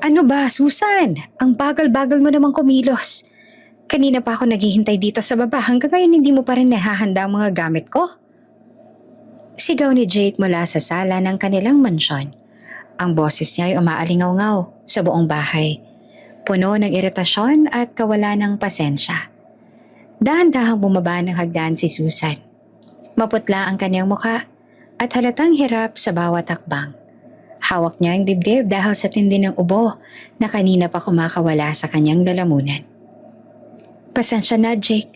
Ano ba, Susan? Ang bagal-bagal mo namang kumilos. Kanina pa ako naghihintay dito sa baba. Hanggang ngayon hindi mo pa rin nahahanda ang mga gamit ko. Sigaw ni Jake mula sa sala ng kanilang mansyon. Ang boses niya ay umaalingaw-ngaw sa buong bahay. Puno ng iritasyon at kawalan ng pasensya. Dahan-dahang bumaba ng hagdan si Susan. Maputla ang kanyang muka at halatang hirap sa bawat hakbang. Hawak niya ang dibdib dahil sa tindi ng ubo na kanina pa kumakawala sa kanyang lalamunan. Pasensya na, Jake.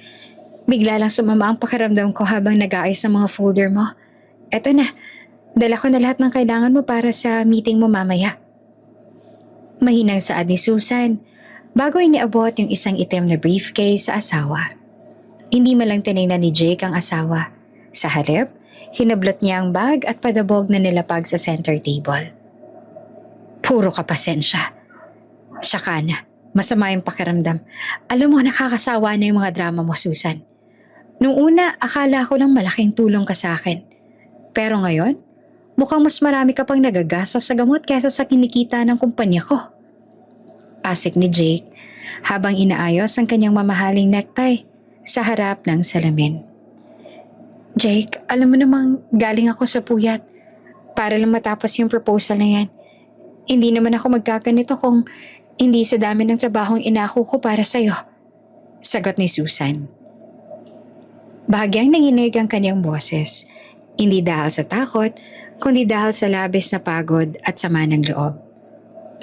Bigla lang sumama ang pakiramdam ko habang nag-aayos ng mga folder mo. Eto na, dala ko na lahat ng kailangan mo para sa meeting mo mamaya. Mahinang saad ni Susan bago iniabot yung isang itim na briefcase sa asawa. Hindi malang tinignan ni Jake ang asawa. Sa halip, hinablot niya ang bag at padabog na nilapag sa center table. Puro ka pasensya. Saka na, masama yung pakiramdam. Alam mo, nakakasawa na yung mga drama mo, Susan. Nung una, akala ko lang malaking tulong ka sa akin. Pero ngayon, mukhang mas marami ka pang nagagasa sa gamot kaysa sa kinikita ng kumpanya ko. Asik ni Jake habang inaayos ang kanyang mamahaling necktie sa harap ng salamin. Jake, alam mo namang galing ako sa puyat para lang matapos yung proposal na yan. Hindi naman ako magkaganito kung hindi sa dami ng trabahong inako ko para sa'yo. Sagot ni Susan. Bahagyang nanginig ang kanyang boses, hindi dahil sa takot, kundi dahil sa labis na pagod at sama ng loob.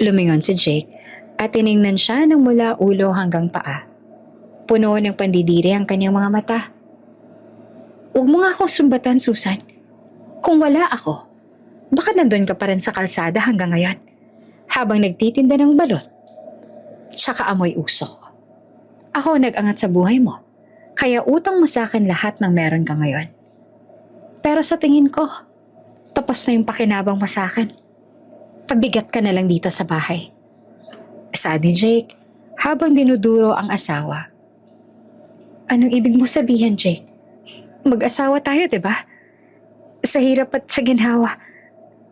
Lumingon si Jake at tiningnan siya ng mula ulo hanggang paa. Puno ng pandidiri ang kanyang mga mata. Huwag mo nga akong sumbatan, Susan. Kung wala ako, baka nandun ka pa rin sa kalsada hanggang ngayon. Habang nagtitinda ng balot, tsaka amoy usok. Ako nag-angat sa buhay mo, kaya utang mo sa akin lahat ng meron ka ngayon. Pero sa tingin ko, tapos na yung pakinabang mo sa akin. Pabigat ka na lang dito sa bahay. Saad ni Jake habang dinuduro ang asawa. Anong ibig mo sabihin, Jake? Mag-asawa tayo, di ba? Sa hirap at sa ginhawa,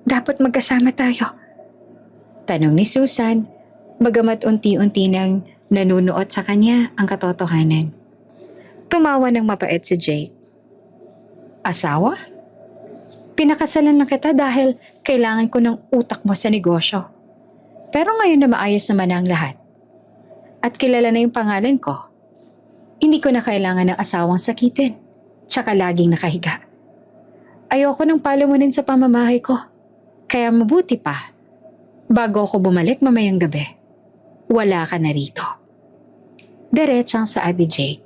dapat magkasama tayo. Tanong ni Susan, bagamat unti-unti nang nanunuot sa kanya ang katotohanan. Tumawa ng mapait si Jake. Asawa? Pinakasalan lang kita dahil kailangan ko ng utak mo sa negosyo. Pero ngayon na maayos naman ang lahat. At kilala na yung pangalan ko. Hindi ko na kailangan ng asawang sakitin, tsaka laging nakahiga. Ayoko nang palamunin sa pamamahay ko. Kaya mabuti pa, bago ako bumalik mamayang gabi, wala ka na rito. Diretsang saad ni Jake.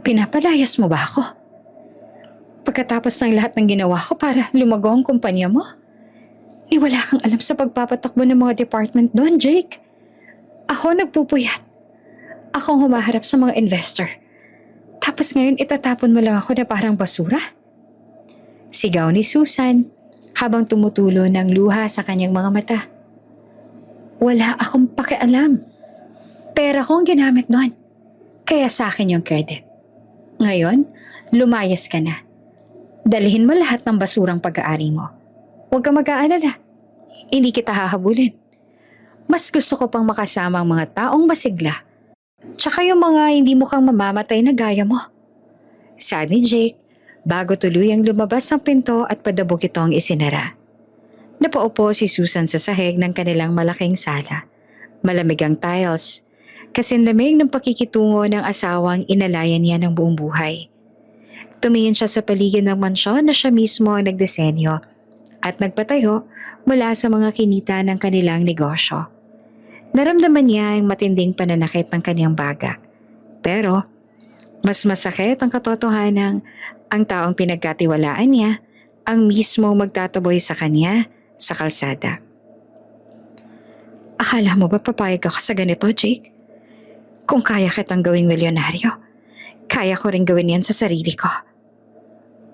Pinapalayas mo ba ako? Pagkatapos ng lahat ng ginawa ko para lumago ang kumpanya mo? Wala kang alam sa pagpapatakbo ng mga department doon, Jake. Ako nagpupuyat. Akong humaharap sa mga investor. Tapos ngayon itatapon mo lang ako na parang basura? Sigaw ni Susan habang tumutulo ng luha sa kanyang mga mata. Wala akong pakialam. Pera ko ang ginamit doon. Kaya sa akin yung credit. Ngayon, lumayas ka na. Dalhin mo lahat ng basurang pag-aari mo. Huwag kang mag-aalala. Hindi kita hahabulin. Mas gusto ko pang makasama ang mga taong masigla. Tsaka yung mga hindi mukhang mamamatay na gaya mo. Saad ni Jake, bago tuluyang lumabas ng pinto at padabog itong isinara. Napaupo si Susan sa sahig ng kanilang malaking sala. Malamig ang tiles. Kasinlamig ng pakikitungo ng asawang inalayan niya ng buong buhay. Tumingin siya sa paligid ng mansyon na siya mismo ang nagdisenyo at nagpatayo mula sa mga kinita ng kanilang negosyo. Naramdaman niya ang matinding pananakit ng kanyang baga. Pero mas masakit ang katotohanang ang taong pinagkatiwalaan niya ang mismo magtataboy sa kanya sa kalsada. Akala mo ba papayag ako sa ganito, Jake? Kung kaya kitang gawing milyonaryo, kaya ko rin gawin yan sa sarili ko.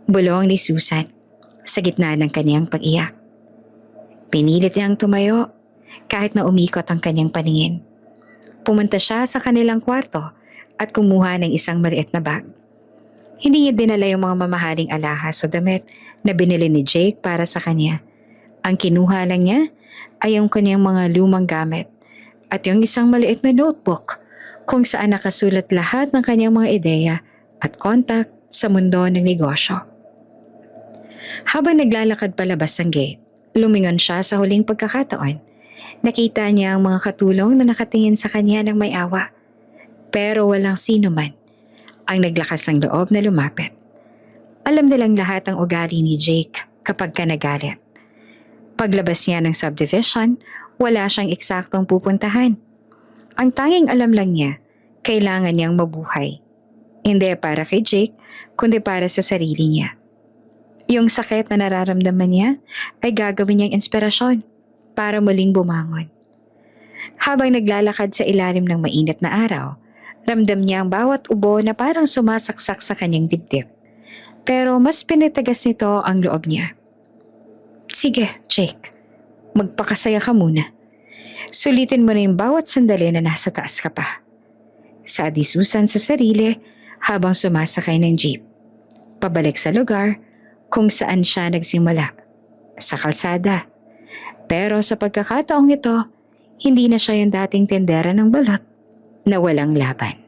Bulong ni Susan sa gitna ng kanyang pag-iyak. Pinilit niyang tumayo kahit na umikot ang kanyang paningin. Pumunta siya sa kanilang kwarto at kumuha ng isang maliit na bag. Hindi niya dinala yung mga mamahaling alahas o damit na binili ni Jake para sa kanya. Ang kinuha lang niya ay yung kanyang mga lumang gamit at yung isang maliit na notebook kung saan nakasulat lahat ng kanyang mga ideya at contact sa mundo ng negosyo. Habang naglalakad palabas ng gate, lumingon siya sa huling pagkakataon. Nakita niya ang mga katulong na nakatingin sa kanya ng may awa. Pero walang sino man ang naglakas ng loob na lumapit. Alam nilang lahat ang ugali ni Jake kapag ka nagalit. Paglabas niya ng subdivision, wala siyang eksaktong pupuntahan. Ang tanging alam lang niya, kailangan niyang mabuhay. Hindi para kay Jake, kundi para sa sarili niya. Yung sakit na nararamdaman niya ay gagawin niyang inspirasyon para muling bumangon. Habang naglalakad sa ilalim ng mainit na araw, ramdam niya ang bawat ubo na parang sumasaksak sa kanyang dibdib. Pero mas pinatagas nito ang loob niya. Sige, Jake. Magpakasaya ka muna. Sulitin mo na yung bawat sandali na nasa taas ka pa. Saadi-susan sa sarili habang sumasakay ng jeep. Pabalik sa lugar kung saan siya nagsimula. Sa kalsada. Pero sa pagkakataong ito, hindi na siya yung dating tendera ng balot na walang laban.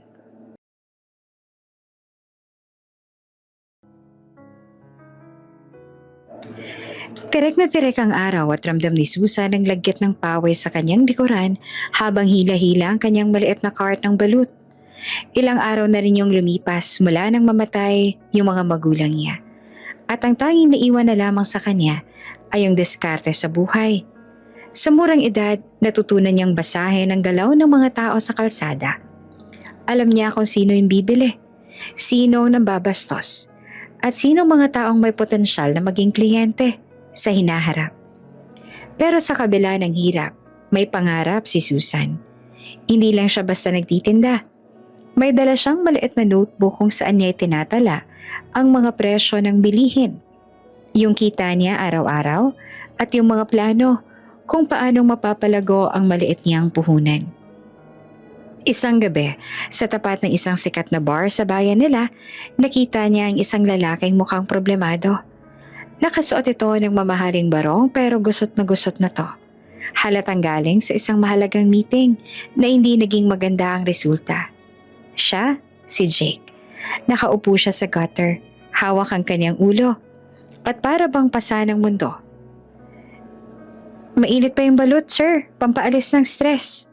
Tirek na tirek ang araw at ramdam ni Susan ang lagyat ng pawis sa kanyang likuran habang hila-hila ang kanyang maliit na cart ng balut. Ilang araw na rin yung lumipas mula nang mamatay yung mga magulang niya. At ang tanging naiwan na lamang sa kanya ay ang diskarte sa buhay. Sa murang edad, natutunan niyang basahin ang galaw ng mga tao sa kalsada. Alam niya kung sino yung bibili, sino ang babastos, at sino mga taong may potensyal na maging kliyente sa hinaharap. Pero sa kabila ng hirap, may pangarap si Susan. Hindi lang siya basta nagtitinda. May dala siyang maliit na notebook kung saan niya itinatala ang mga presyo ng bilihin, yung kita niya araw-araw at yung mga plano kung paano mapapalago ang maliit niyang puhunan. Isang gabi, sa tapat ng isang sikat na bar sa bayan nila, nakita niya ang isang lalaking mukhang problemado. Nakasuot ito ng mamahaling barong pero gusot na to. Halatang galing sa isang mahalagang meeting na hindi naging maganda ang resulta. Siya, si Jake. Nakaupo siya sa gutter, hawak ang kanyang ulo, at para bang pasa ng mundo. Mainit pa yung balut, sir. Pampaalis ng stress.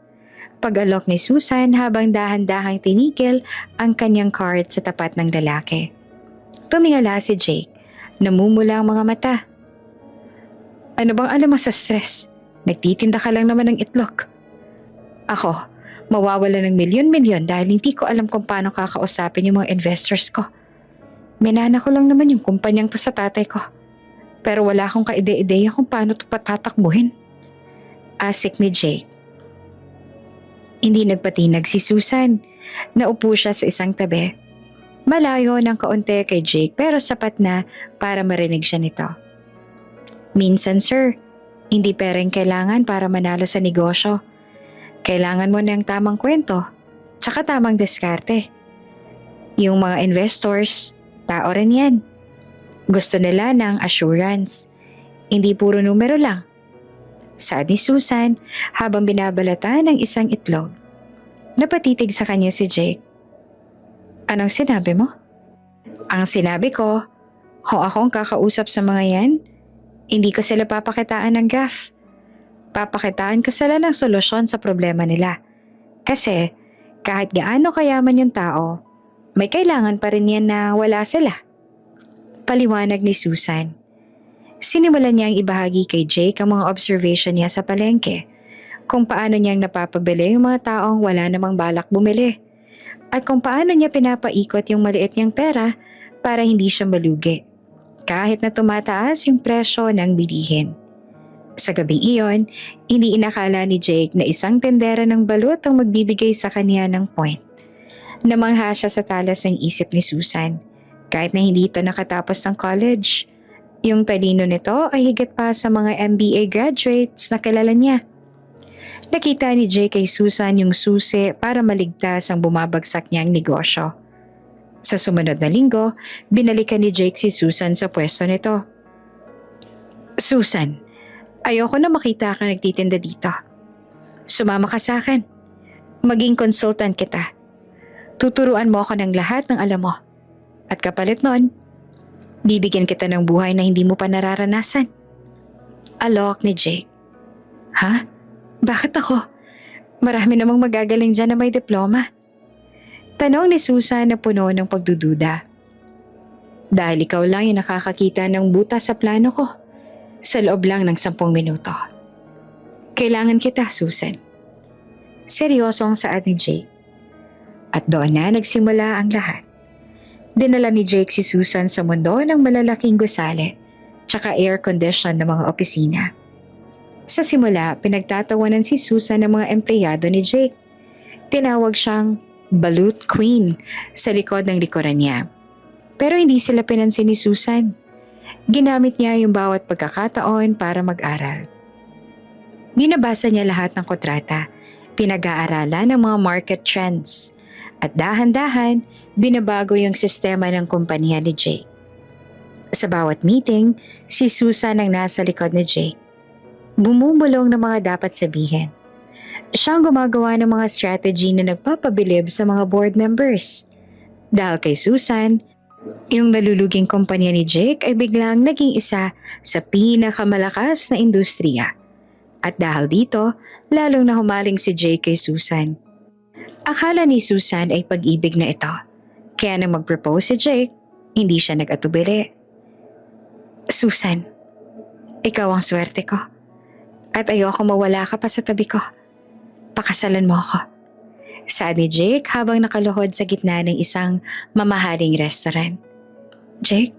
Pag-alok ni Susan habang dahan-dahang tinigil ang kanyang cart sa tapat ng lalaki. Tumingala si Jake. Namumula ang mga mata. Ano bang alam mo sa stress? Nagtitinda ka lang naman ng itlog. Ako, mawawala ng milyon-milyon dahil hindi ko alam kung paano kakausapin yung mga investors ko. Minana ko lang naman yung kumpanyang to sa tatay ko. Pero wala akong kaide-ideya kung paano to patatakbuhin. Asik ni Jake. Hindi nagpatinag si Susan. Naupo siya sa isang tabi. Malayo ng kaunti kay Jake pero sapat na para marinig siya nito. Minsan, sir, hindi pereng kailangan para manalo sa negosyo. Kailangan mo ng tamang kwento, tsaka tamang diskarte. Yung mga investors, tao rin yan. Gusto nila ng assurance, hindi puro numero lang. Saad ni Susan habang binabalatan ng isang itlog. Napatitig sa kanya si Jake. Anong sinabi mo? Ang sinabi ko, kung akong kakausap sa mga yan, hindi ko sila papakitaan ng gaff. Papakitaan ko sila ng solusyon sa problema nila. Kasi kahit gaano kayaman yung tao, may kailangan pa rin yan na wala sila. Paliwanag ni Susan. Sinimulan niyang ibahagi kay Jake ang mga observation niya sa palengke, kung paano niyang napapabili yung mga taong wala namang balak bumili. At kung paano niya pinapaikot yung maliit niyang pera para hindi siya malugi, kahit na tumataas yung presyo ng bilihin. Sa gabing iyon, hindi inakala ni Jake na isang tendera ng balut ang magbibigay sa kanya ng point. Namangha siya sa talas ng isip ni Susan, kahit na hindi ito nakatapos ng college. Yung talino nito ay higit pa sa mga MBA graduates na kilala niya. Nakita ni Jake kay Susan yung susi para maligtas ang bumabagsak niyang negosyo. Sa sumunod na linggo, binalikan ni Jake si Susan sa pwesto nito. Susan, Ayoko na makita ka nagtitinda dito. Sumama ka sa akin. Maging consultant kita. Tuturuan mo ako ng lahat ng alam mo. At kapalit nun, bibigyan kita ng buhay na hindi mo pa nararanasan. Alok ni Jake. Ha? Bakit ako? Marami namang magagaling dyan na may diploma. Tanong ni Susan na puno ng pagdududa. Dahil ikaw lang yung nakakakita ng butas sa plano ko sa loob lang ng 10 minuto. Kailangan kita, Susan. Seryosong saad ni Jake. At doon na nagsimula ang lahat. Dinala ni Jake si Susan sa mundo ng malalaking gusali tsaka air condition ng mga opisina. Sa simula, pinagtatawanan si Susan ng mga empleyado ni Jake. Tinawag siyang Balut Queen sa likod ng likuran niya. Pero hindi sila pinansin ni Susan. Ginamit niya yung bawat pagkakataon para mag-aral. Binabasa niya lahat ng kontrata, pinag-aaralan ng mga market trends, at dahan-dahan binabago yung sistema ng kumpanya ni Jake. Sa bawat meeting, si Susan ang nasa likod ni Jake. Bumubulong ng mga dapat sabihin. Siyang gumagawa ng mga strategy na nagpapabilib sa mga board members. Dahil kay Susan, yung naluluging kumpanya ni Jake ay biglang naging isa sa pinakamalakas na industriya. At dahil dito, lalong nahumaling si Jake kay Susan. Akala ni Susan ay pag-ibig na ito. Kaya nang mag-propose si Jake, hindi siya nag-atubili. Susan, ikaw ang swerte ko. At ayoko mawala ka pa sa tabi ko. Pakasalan mo ako. Saad ni Jake habang nakaluhod sa gitna ng isang mamahaling restaurant. Jake,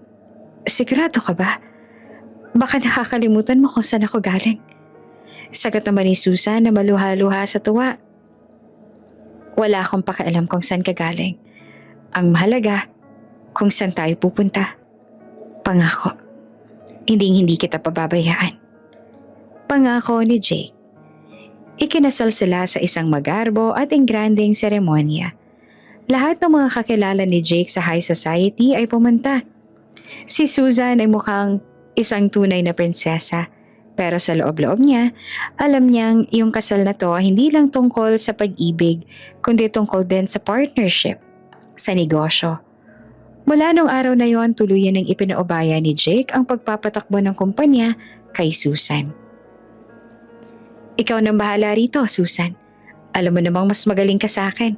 sigurado ka ba? Baka nakakalimutan mo kung saan ako galing. Sagot naman ni Susan na maluha-luha sa tuwa. Wala akong pakialam kung saan ka galing. Ang mahalaga, kung saan tayo pupunta. Pangako, hindi kita pababayaan. Pangako ni Jake. Ikinasal sila sa isang magarbo at engrandeng seremonya. Lahat ng mga kakilala ni Jake sa high society ay pumunta. Si Susan ay mukhang isang tunay na prinsesa, pero sa loob-loob niya, alam niyang yung kasal na to hindi lang tungkol sa pag-ibig, kundi tungkol din sa partnership, sa negosyo. Mula nung araw na yon, tuluyan ng ipinaubaya ni Jake ang pagpapatakbo ng kumpanya kay Susan. Ikaw nang bahala rito, Susan. Alam mo namang mas magaling ka sa akin.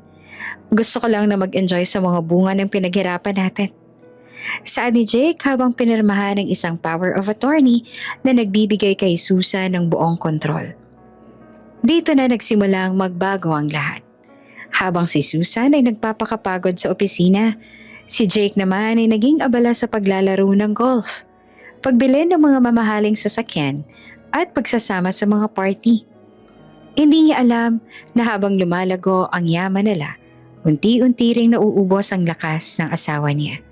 Gusto ko lang na mag-enjoy sa mga bunga ng pinaghirapan natin. Saad ni Jake habang pinirmahan ng isang power of attorney na nagbibigay kay Susan ng buong kontrol. Dito na nagsimulang magbago ang lahat. Habang si Susan ay nagpapakapagod sa opisina, si Jake naman ay naging abala sa paglalaro ng golf, pagbili ng mga mamahaling sasakyan at pagsasama sa mga party. Hindi niya alam na habang lumalago ang yaman nila, unti-unti ring nauubos ang lakas ng asawa niya.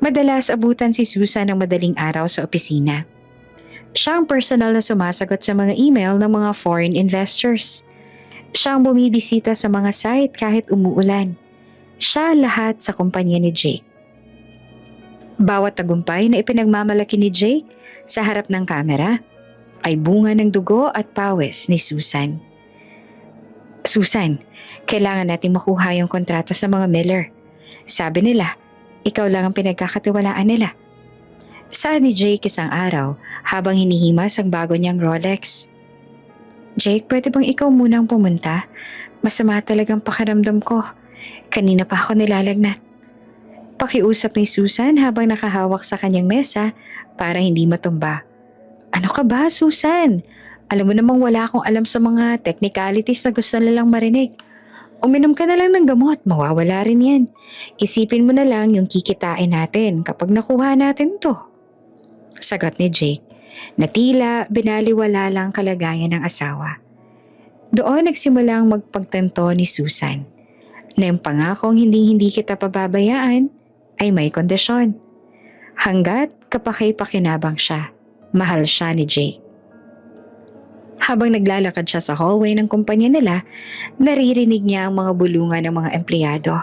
Madalas abutan si Susan ng madaling araw sa opisina. Siya ang personal na sumasagot sa mga email ng mga foreign investors. Siya ang bumibisita sa mga site kahit umuulan. Siya lahat sa kumpanya ni Jake. Bawat tagumpay na ipinagmamalaki ni Jake sa harap ng kamera ay bunga ng dugo at pawis ni Susan. Susan, kailangan natin makuha yung kontrata sa mga Miller. Sabi nila, ikaw lang ang pinagkakatiwalaan nila. Saad ni Jake isang araw habang hinihimas ang bago niyang Rolex. Jake, pwede bang ikaw munang pumunta? Masama talagang pakiramdam ko. Kanina pa ako nilalagnat. Pakiusap ni Susan habang nakahawak sa kanyang mesa para hindi matumba. Ano ka ba, Susan? Alam mo namang wala akong alam sa mga technicalities na gusto nilang marinig. Uminom ka na lang ng gamot, mawawala rin yan. Isipin mo na lang yung kikitain natin kapag nakuha natin to. Sagot ni Jake, na tila binaliwala lang kalagayan ng asawa. Doon nagsimulang magpagtanto ni Susan, na yung pangakong hindi kita pababayaan ay may kondisyon. Hanggat kapaki-pakinabang siya, mahal siya ni Jake. Habang naglalakad siya sa hallway ng kumpanya nila, naririnig niya ang mga bulungan ng mga empleyado.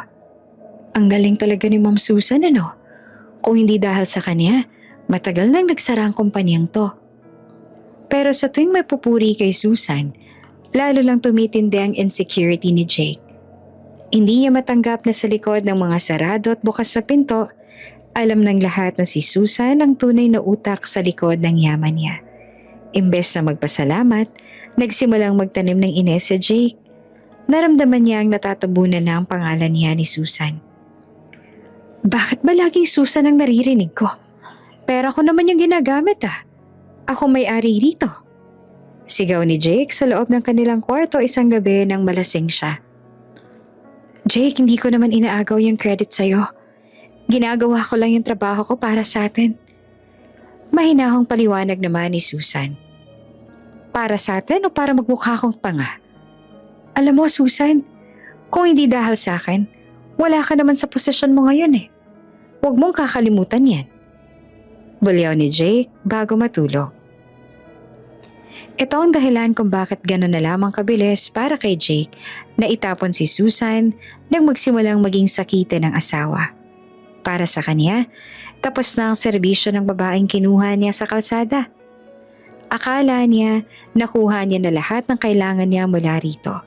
Ang galing talaga ni Ma'am Susan, ano? Kung hindi dahil sa kanya, matagal nang nagsara ang kumpanyang to. Pero sa tuwing may pupuri kay Susan, lalo lang tumitindi ang insecurity ni Jake. Hindi niya matanggap na sa likod ng mga sarado at bukas sa pinto, alam ng lahat na si Susan ang tunay na utak sa likod ng yaman niya. Imbes na magpasalamat, nagsimulang magtanim ng ines si Jake. Naramdaman niya ang natatabunan na ang pangalan niya ni Susan. Bakit ba laging Susan ang naririnig ko? Pero ako naman yung ginagamit ah. Ako may-ari rito. Sigaw ni Jake sa loob ng kanilang kwarto isang gabi nang malasing siya. Jake, hindi ko naman inaagaw yung credit sa'yo. Ginagawa ko lang yung trabaho ko para sa atin. Mahinahong paliwanag naman ni Susan. Para sa atin o para magmukha akong tanga? Alam mo, Susan, kung hindi dahil sa akin, wala ka naman sa posisyon mo ngayon eh. Huwag mong kakalimutan yan. Bulyaw ni Jake bago matulog. Ito ang dahilan kung bakit gano'n na lamang kabilis para kay Jake na itapon si Susan nang magsimulang maging sakitin ng asawa. Para sa kanya, tapos na ang serbisyo ng babaeng kinuha niya sa kalsada. Akala niya nakuha niya na lahat ng kailangan niya mula rito.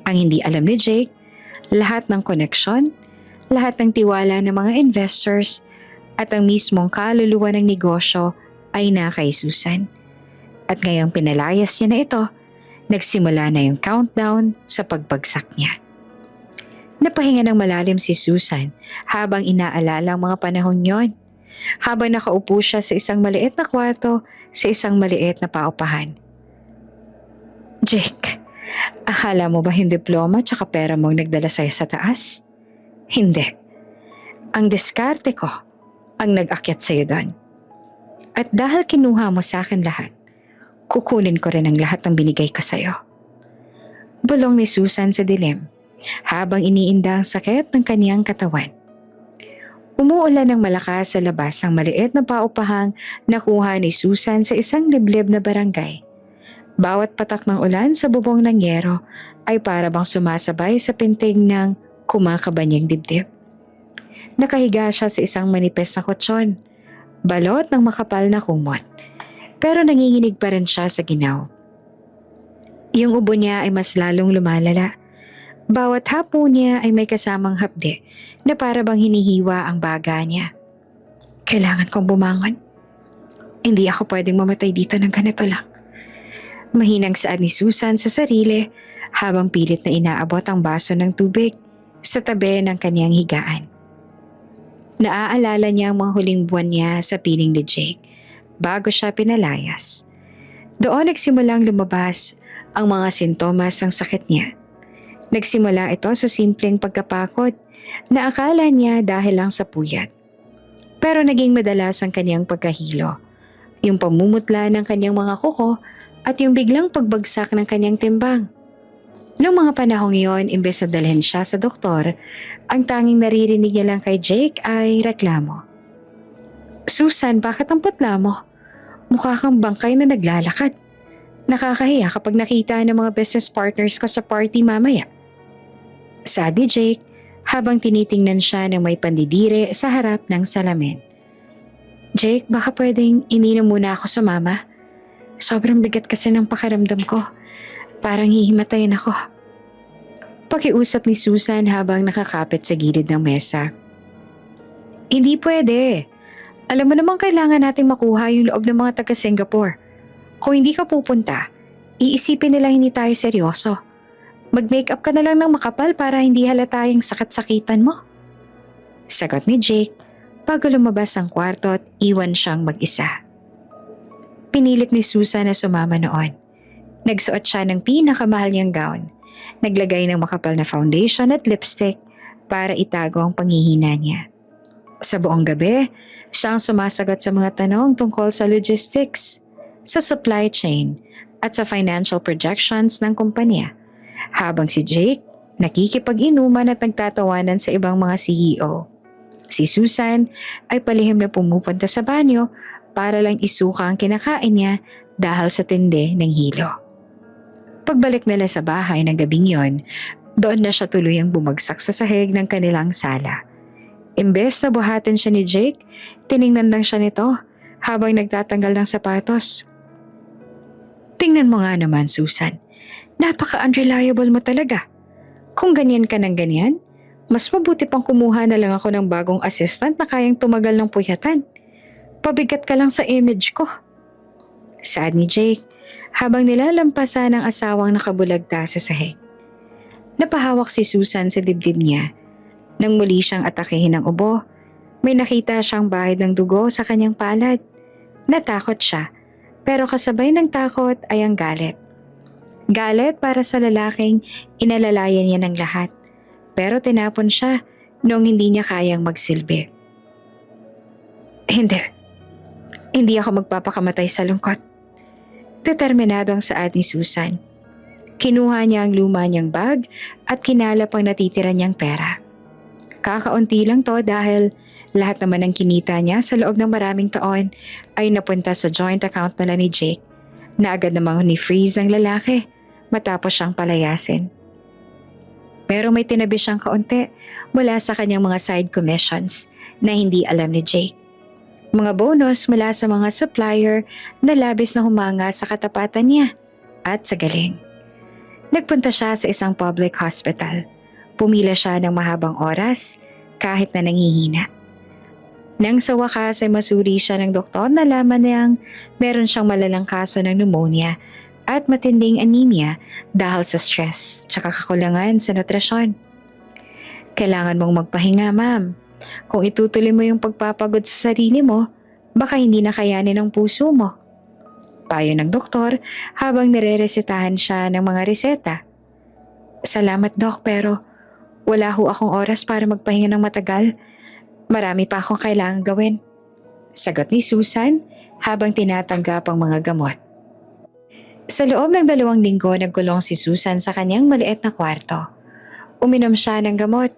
Ang hindi alam ni Jake, lahat ng koneksyon, lahat ng tiwala ng mga investors at ang mismong kaluluwa ng negosyo ay na kay Susan. At ngayong pinalayas niya na ito, nagsimula na yung countdown sa pagbagsak niya. Napahinga ng malalim si Susan habang inaalala ang mga panahon yon. Habang nakaupo siya sa isang maliit na kwarto sa isang maliit na paupahan. Jake, akala mo ba yung diploma tsaka pera mong nagdala sa'yo sa taas? Hindi. Ang diskarte ko ang nag-akyat sa'yo doon. At dahil kinuha mo sa akin lahat, kukunin ko rin ang lahat ng binigay ko sa'yo. Bulong ni Susan sa dilim habang iniinda ang sakit ng kaniyang katawan. Umuulan ng malakas sa labas ang maliit na paupahang nakuha ni Susan sa isang liblib na barangay. Bawat patak ng ulan sa bubong ng yero ay para bang sumasabay sa pintig ng kumakabanyang dibdib. Nakahiga siya sa isang manipes na kutsyon, balot ng makapal na kumot. Pero nanginginig pa rin siya sa ginaw. Yung ubo niya ay mas lalong lumalala. Bawat hapo niya ay may kasamang hapde na para bang hinihiwa ang baga niya. Kailangan kong bumangon. Hindi ako pwedeng mamatay dito ng ganito lang. Mahinang saad ni Susan sa sarili habang pilit na inaabot ang baso ng tubig sa tabi ng kaniyang higaan. Naaalala niya ang mga huling buwan niya sa piling ni Jake bago siya pinalayas. Doon nagsimulang lumabas ang mga sintomas ng sakit niya. Nagsimula ito sa simpleng pagkapakod na akala niya dahil lang sa puyat. Pero naging madalas ang kanyang pagkahilo, yung pamumutla ng kanyang mga kuko at yung biglang pagbagsak ng kanyang timbang. Noong mga panahong yon, imbes na dalhin siya sa doktor, ang tanging naririnig niya lang kay Jake ay reklamo. Susan, bakit ang putla mo? Mukha kang bangkay na naglalakad. Nakakahiya kapag nakita ng mga business partners ko sa party mamaya. Sabi Jake habang tinitingnan siya ng may pandidire sa harap ng salamin. Jake, baka pwedeng ininom muna ako sa mama. Sobrang bigat kasi ng pakiramdam ko. Parang hihimatayin ako. Pakiusap ni Susan habang nakakapit sa gilid ng mesa. Hindi pwede. Alam mo naman kailangan natin makuha yung loob ng mga taga-Singapore. Kung hindi ka pupunta, iisipin nilang hindi tayo seryoso. Mag-makeup ka na lang ng makapal para hindi halata yung sakit-sakitan mo. Sagot ni Jake bago lumabas ang kwarto at iwan siyang mag-isa. Pinilit ni Susan na sumama noon. Nagsuot siya ng pinakamahal niyang gown. Naglagay ng makapal na foundation at lipstick para itago ang panghihina niya. Sa buong gabi, siyang sumasagot sa mga tanong tungkol sa logistics, sa supply chain at sa financial projections ng kumpanya. Habang si Jake nakikipag-inuman at nagtatawanan sa ibang mga CEO. Si Susan ay palihim na pumupunta sa banyo para lang isuka ang kinakain niya dahil sa tindi ng hilo. Pagbalik nila sa bahay ng gabing yon, doon na siya tuluyang bumagsak sa sahig ng kanilang sala. Imbes na buhatin siya ni Jake, tiningnan lang siya nito habang nagtatanggal ng sapatos. Tingnan mo nga naman, Susan. Napaka-unreliable mo talaga. Kung ganyan ka ng ganyan, mas mabuti pang kumuha na lang ako ng bagong assistant na kayang tumagal ng puyatan. Pabigat ka lang sa image ko. Saad ni Jake habang nilalampasan ang asawang nakabulagta sa sahig. Napahawak si Susan sa dibdib niya. Nang muli siyang atakehin ng ubo, may nakita siyang bahid ng dugo sa kanyang palad. Natakot siya, pero kasabay ng takot ay ang galit. Galit para sa lalaking inalalayan niya ng lahat, pero tinapon siya noong hindi niya kayang magsilbi. Hindi ako magpapakamatay sa lungkot. Determinado ang saad ni Susan. Kinuha niya ang luma niyang bag at kinalap ang natitira niyang pera. Kakaunti lang to dahil lahat naman ng kinita niya sa loob ng maraming taon ay napunta sa joint account nila ni Jake na agad namang ni-freeze ang lalaki matapos siyang palayasin. Pero may tinabi siyang kaunti mula sa kanyang mga side commissions na hindi alam ni Jake. Mga bonus mula sa mga supplier na labis na humanga sa katapatan niya at sa galing. Nagpunta siya sa isang public hospital. Pumila siya ng mahabang oras kahit na nanghihina. Nang sa wakas ay masuri siya ng doktor, nalaman niyang meron siyang malalang kaso ng pneumonia at matinding anemia dahil sa stress tsaka kakulangan sa nutrisyon. Kailangan mong magpahinga, ma'am. Kung itutuloy mo yung pagpapagod sa sarili mo, baka hindi na kayanin ng puso mo. Payo ng doktor habang nireresetahan siya ng mga reseta. Salamat, Doc, pero wala ho akong oras para magpahinga ng matagal. Marami pa akong kailangang gawin. Sagot ni Susan habang tinatanggap ang mga gamot. Sa loob ng 2 linggo nagkulong si Susan sa kanyang maliit na kwarto. Uminom siya ng gamot,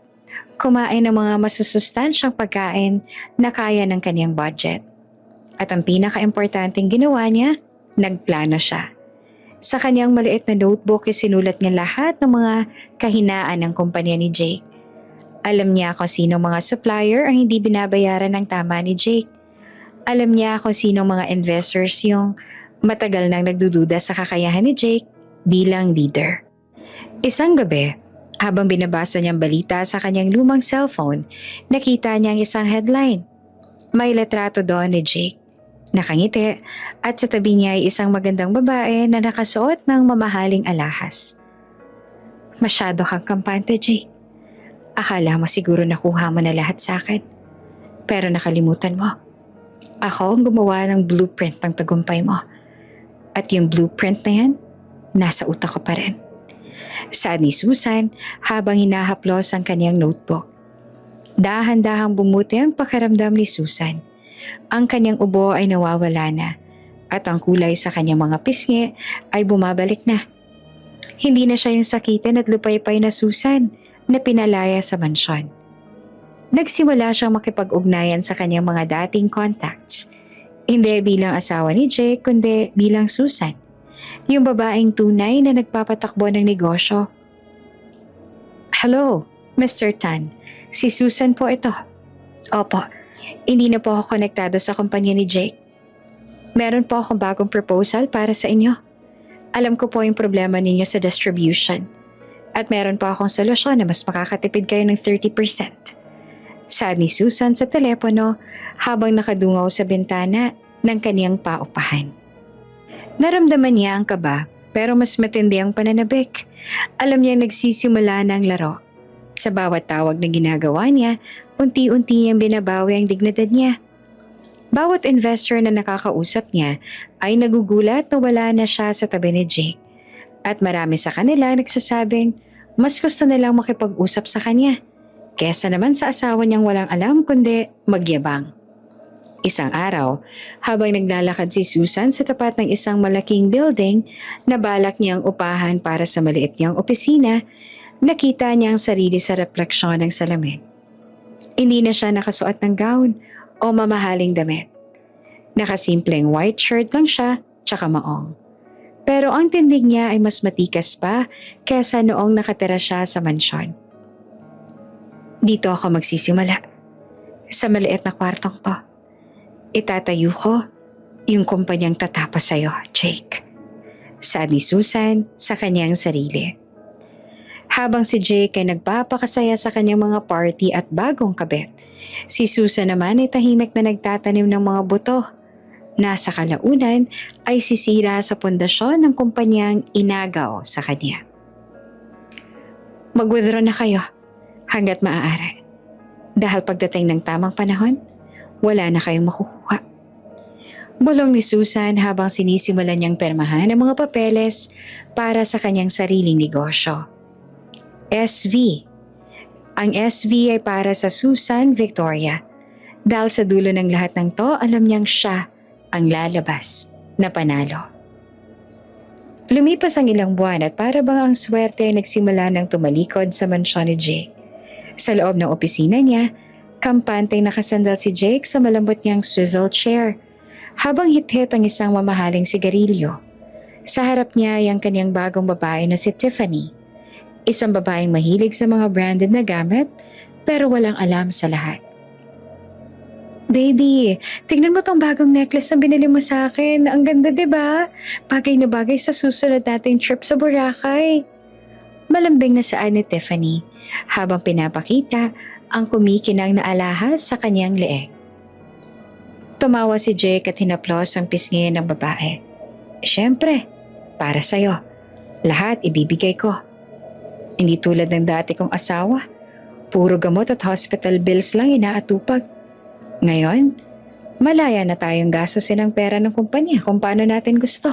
kumain ng mga masusustansyang pagkain na kaya ng kanyang budget. At ang pinaka-importanting ginawa niya, nagplano siya. Sa kanyang maliit na notebook isinulat niya lahat ng mga kahinaan ng kumpanya ni Jake. Alam niya kung sino mga supplier ang hindi binabayaran ng tama ni Jake. Alam niya kung sino mga investors yung matagal nang nagdududa sa kakayahan ni Jake bilang leader. Isang gabi, habang binabasa niyang balita sa kanyang lumang cellphone, nakita niya ang isang headline. May litrato doon ni Jake. Nakangiti at sa tabi niya ay isang magandang babae na nakasuot ng mamahaling alahas. Masyado kang kampante, Jake. Akala mo siguro nakuha mo na lahat sa akin. Pero nakalimutan mo. Ako ang gumawa ng blueprint ng tagumpay mo. At yung blueprint na yan, nasa utak ko pa rin. Saad ni Susan habang hinahaplos ang kanyang notebook. Dahan-dahang bumuti ang pakiramdam ni Susan. Ang kanyang ubo ay nawawala na at ang kulay sa kanyang mga pisngi ay bumabalik na. Hindi na siya yung sakitin at lupaypay na Susan na pinalaya sa mansyon. Nagsimula siyang makipag-ugnayan sa kanyang mga dating contacts. Hindi bilang asawa ni Jake kundi bilang Susan, yung babaeng tunay na nagpapatakbo ng negosyo. Hello, Mr. Tan. Si Susan po ito. Opo, hindi na po ako konektado sa kumpanya ni Jake. Meron po akong bagong proposal para sa inyo. Alam ko po yung problema ninyo sa distribution. At meron po akong solusyon na mas makakatipid kayo ng 30%. Saad ni Susan sa telepono habang nakadungaw sa bintana ng kaniyang paupahan. Naramdaman niya ang kaba pero mas matindi ang pananabik. Alam niya nagsisimula na ang laro. Sa bawat tawag na ginagawa niya, unti-unti niyang binabawi ang dignidad niya. Bawat investor na nakakausap niya ay nagugulat na wala na siya sa tabi ni Jake. At marami sa kanila nagsasabing mas gusto nilang makipag-usap sa kanya kesa naman sa asawa niyang walang alam kundi magyabang. Isang araw, habang naglalakad si Susan sa tapat ng isang malaking building na balak niyang upahan para sa maliit niyang opisina, nakita niya ang sarili sa refleksyon ng salamin. Hindi na siya nakasuot ng gown o mamahaling damit. Nakasimpleng white shirt lang siya tsaka maong. Pero ang tindig niya ay mas matikas pa kesa noong nakatira siya sa mansyon. Dito ako magsisimula. Sa maliit na kwartong to. Itatayo ko yung kumpanyang tatapos sa'yo, Jake. Saad ni Susan sa kanyang sarili. Habang si Jake ay nagpapakasaya sa kanyang mga party at bagong kabit, si Susan naman ay tahimik na nagtatanim ng mga buto na sa kalaunan ay sisira sa pundasyon ng kumpanyang inagaw sa kanya. Mag-withdraw na kayo hanggat maaari. Dahil pagdating ng tamang panahon, wala na kayong makukuha. Bulong ni Susan habang sinisimulan niyang permahan ang mga papeles para sa kanyang sariling negosyo. SV. Ang SV ay para sa Susan Victoria. Dahil sa dulo ng lahat ng to, alam niyang siya ang lalabas na panalo. Lumipas ang ilang buwan at para bang ang swerte ay nagsimula ng tumalikod sa mansyon ni Jake. Sa loob ng opisina niya, kampanteng nakasandal si Jake sa malambot niyang swivel chair habang hit-hit ang isang mamahaling sigarilyo. Sa harap niya ay ang kanyang bagong babae na si Tiffany, isang babaeng mahilig sa mga branded na gamit pero walang alam sa lahat. Baby, tignan mo tong bagong necklace na binili mo sa akin. Ang ganda, diba? Bagay na bagay sa susunod nating trip sa Boracay. Malambing na saad ni Tiffany habang pinapakita ang kumikinang na alahas sa kanyang leeg. Tumawa si Jake at hinaplos ang pisngi ng babae. Siyempre, para sa'yo. Lahat ibibigay ko. Hindi tulad ng dati kong asawa. Puro gamot at hospital bills lang inaatupag. Ngayon, malaya na tayong gastusin ang pera ng kumpanya kung paano natin gusto.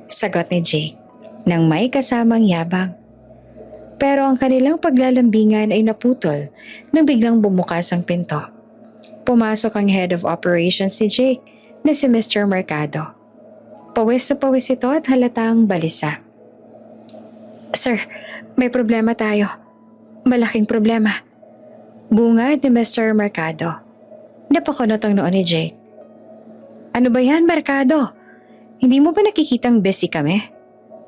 Sagot ni Jake nang may kasamang yabang. Pero ang kanilang paglalambingan ay naputol nang biglang bumukas ang pinto. Pumasok ang head of operations ni Jake na si Mr. Mercado. Pawis na pawis ito at halatang balisa. Sir, may problema tayo. Malaking problema. Bungad ni Mr. Mercado. Napakunot ang noon ni Jake. Ano ba yan, Mercado? Hindi mo ba nakikitang busy kami?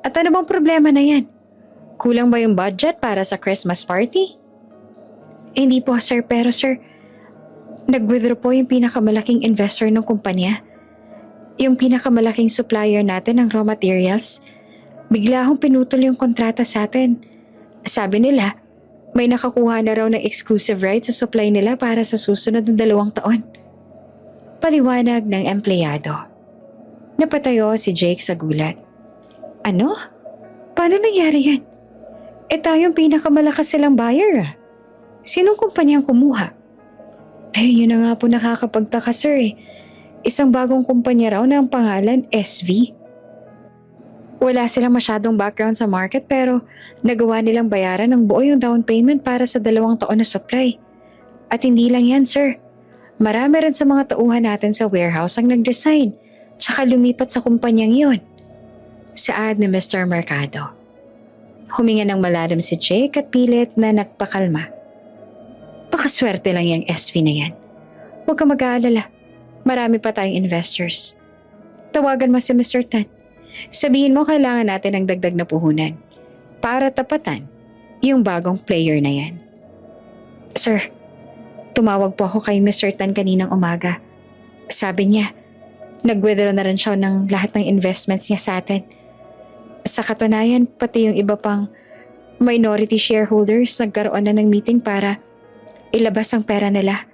At ano bang problema na yan? Kulang ba yung budget para sa Christmas party? Hindi po sir, pero sir, nag-withdraw po yung pinakamalaking investor ng kumpanya. Yung pinakamalaking supplier natin ng raw materials. Bigla akong pinutol yung kontrata sa atin. Sabi nila, may nakakuha na raw ng exclusive rights sa supply nila para sa susunod ng 2 taon. Paliwanag ng empleyado. Napatayo si Jake sa gulat. Ano? Paano nangyari yan? Tayong pinakamalakas silang buyer. Sinong kumpanyang kumuha? Yun na nga po nakakapagtaka sir. Isang bagong kumpanya raw na ang pangalan SV. Wala silang masyadong background sa market pero nagawa nilang bayaran ng buo yung down payment para sa 2 taon na supply. At hindi lang yan sir. Marami rin sa mga tauhan natin sa warehouse ang nag-resign tsaka lumipat sa kumpanyang yun. Saad ni Mr. Mercado. Huminga ng malalim si Jake at pilit na nagpakalma. Pakaswerte lang yung SV na yan. Huwag ka mag-aalala. Marami pa tayong investors. Tawagan mo si Mr. Tan. Sabihin mo kailangan natin ng dagdag na puhunan para tapatan yung bagong player na yan. Sir, tumawag po ako kay Mr. Tan kaninang umaga. Sabi niya, nag-withdraw na rin siya ng lahat ng investments niya sa atin. Sa katunayan, pati yung iba pang minority shareholders nagkaroon na ng meeting para ilabas ang pera nila.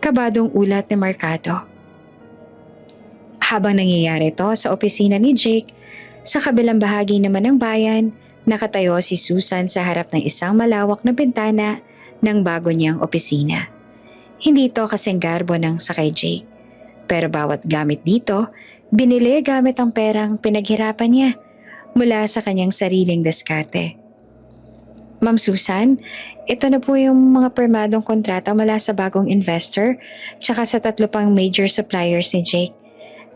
Kabadong ulat ni Mercado. Habang nangyayari ito sa opisina ni Jake, sa kabilang bahagi naman ng bayan, nakatayo si Susan sa harap ng isang malawak na bintana ng bago niyang opisina. Hindi ito kasing garbo ng sa kay Jake, pero bawat gamit dito, binili gamit ang perang pinaghirapan niya mula sa kanyang sariling diskarte. Ma'am Susan, ito na po yung mga permadong kontrata mula sa bagong investor tsaka sa 3 pang major suppliers ni Jake.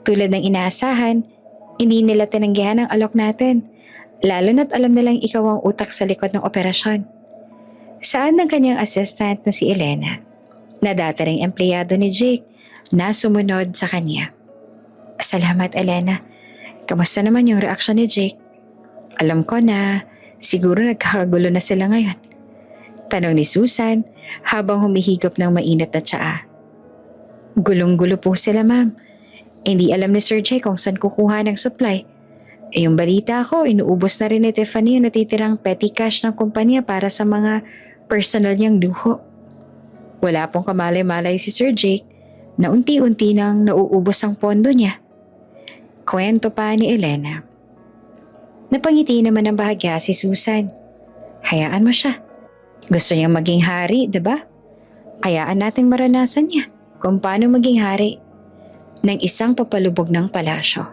Tulad ng inaasahan, hindi nila tinanggihan ang alok natin, lalo na't alam nilang ikaw ang utak sa likod ng operasyon. Saan ng kanyang assistant na si Elena, na dati ring empleyado ni Jake, na sumunod sa kanya. Salamat Elena. Kamusta naman yung reaksyon ni Jake? Alam ko na siguro nagkakagulo na sila ngayon. Tanong ni Susan habang humihigop ng mainit na tsaa. Gulong-gulo po sila ma'am. Hindi alam ni Sir Jake kung saan kukuha ng supply. Yung balita ko, inuubos na rin ni Tiffany ang natitirang petty cash ng kumpanya para sa mga personal niyang luho. Wala pong kamalay-malay si Sir Jake na unti-unti nang nauubos ang pondo niya. Kwento pa ni Elena. Napangiti naman ng bahagya si Susan. Hayaan mo siya. Gusto niyang maging hari, diba? Hayaan nating maranasan niya kung paano maging hari ng isang papalubog ng palasyo.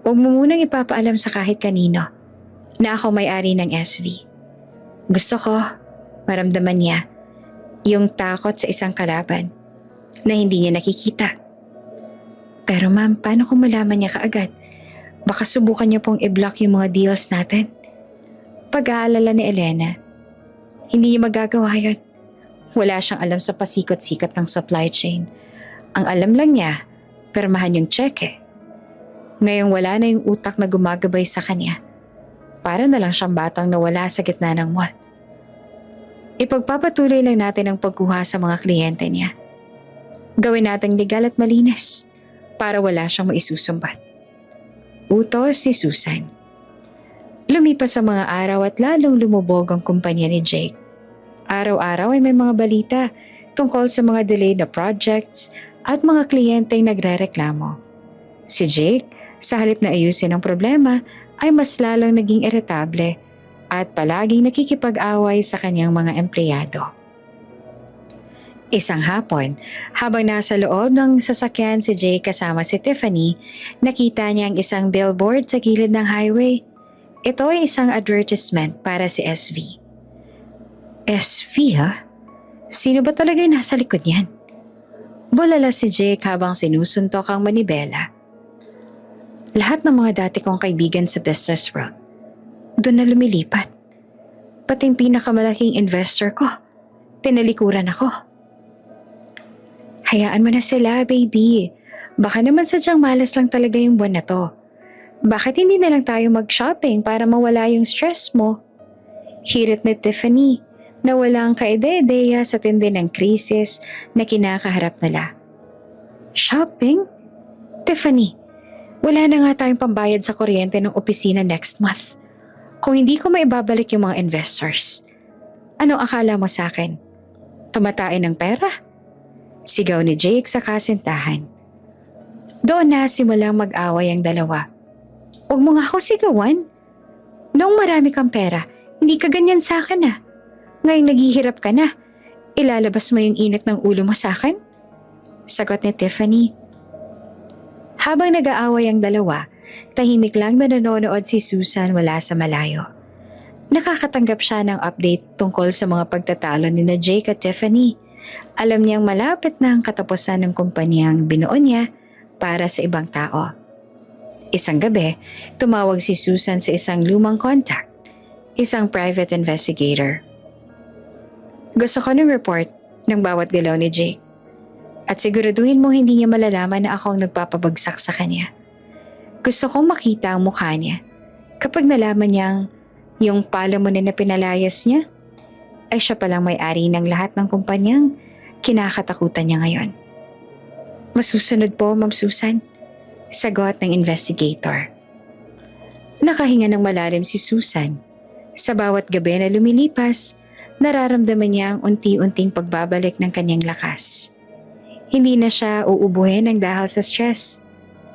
Huwag mo munang ipapaalam sa kahit kanino na ako may-ari ng SV. Gusto ko maramdaman niya yung takot sa isang kalaban na hindi niya nakikita. Pero ma'am, paano kung malaman niya kaagad? Baka subukan niya pong i-block yung mga deals natin. Pag-aalala ni Elena, hindi niya magagawa yun. Wala siyang alam sa pasikot-sikot ng supply chain. Ang alam lang niya, permahan yung cheque. Ngayong wala na yung utak na gumagabay sa kanya. Para na lang siyang batang nawala sa gitna ng mall. Ipagpapatuloy lang natin ang pagkuha sa mga kliyente niya. Gawin nating legal at malinis para wala siyang maisusumbat. Utos si Susan. Lumipas ang mga araw at lalong lumubog ang kumpanya ni Jake. Araw-araw ay may mga balita tungkol sa mga delayed na projects at mga kliyenteng nagrereklamo. Si Jake, sa halip na ayusin ang problema, ay mas lalong naging iritable at palaging nakikipag-away sa kanyang mga empleyado. Isang hapon, habang nasa loob ng sasakyan si Jake kasama si Tiffany, nakita niya ang isang billboard sa gilid ng highway. Ito ay isang advertisement para si SV. SV ha? Sino ba talaga yung nasa likod niyan? Bulala si Jake habang sinusuntok ang manibela. Lahat ng mga dati kong kaibigan sa business world, doon na lumilipat. Pati yung pinakamalaking investor ko, tinalikuran ako. Hayaan mo na sila, baby. Baka naman sadyang malas lang talaga yung buwan na to. Bakit hindi na lang tayo mag-shopping para mawala yung stress mo? Hirit ni Tiffany na walang kaide-ideya sa tindi ng krisis na kinakaharap nila. Shopping? Tiffany, wala na nga tayong pambayad sa kuryente ng opisina next month. Kung hindi ko maibabalik yung mga investors, anong akala mo sa akin? Tumatain ng pera? Sigaw ni Jake sa kasintahan. Doon na simulang mag-away ang dalawa. Huwag mo nga ako sigawan. Noong marami kang pera, hindi ka ganyan sa akin ah. Ngayon naghihirap ka na. Ilalabas mo yung init ng ulo mo sa akin? Sagot ni Tiffany. Habang nag-aaway ang dalawa, tahimik lang na nanonood si Susan mula sa malayo. Nakakatanggap siya ng update tungkol sa mga pagtatalo ni na Jake at Tiffany. Alam niyang malapit na ang katapusan ng kumpanyang binuo niya para sa ibang tao. Isang gabi, tumawag si Susan sa isang lumang contact, isang private investigator. Gusto ko ng report ng bawat galaw ni Jake. At siguraduhin mo hindi niya malalaman na ako ang nagpapabagsak sa kanya. Gusto kong makita ang mukha niya kapag nalaman niyang yung palamunin na pinalayas niya ay siya palang may-ari ng lahat ng kumpanyang kinakatakutan niya ngayon. Masusunod po, Ma'am Susan, sagot ng investigator. Nakahinga ng malalim si Susan. Sa bawat gabi na lumilipas, nararamdaman niya ang unti-unting pagbabalik ng kanyang lakas. Hindi na siya uubuhin ng dahil sa stress.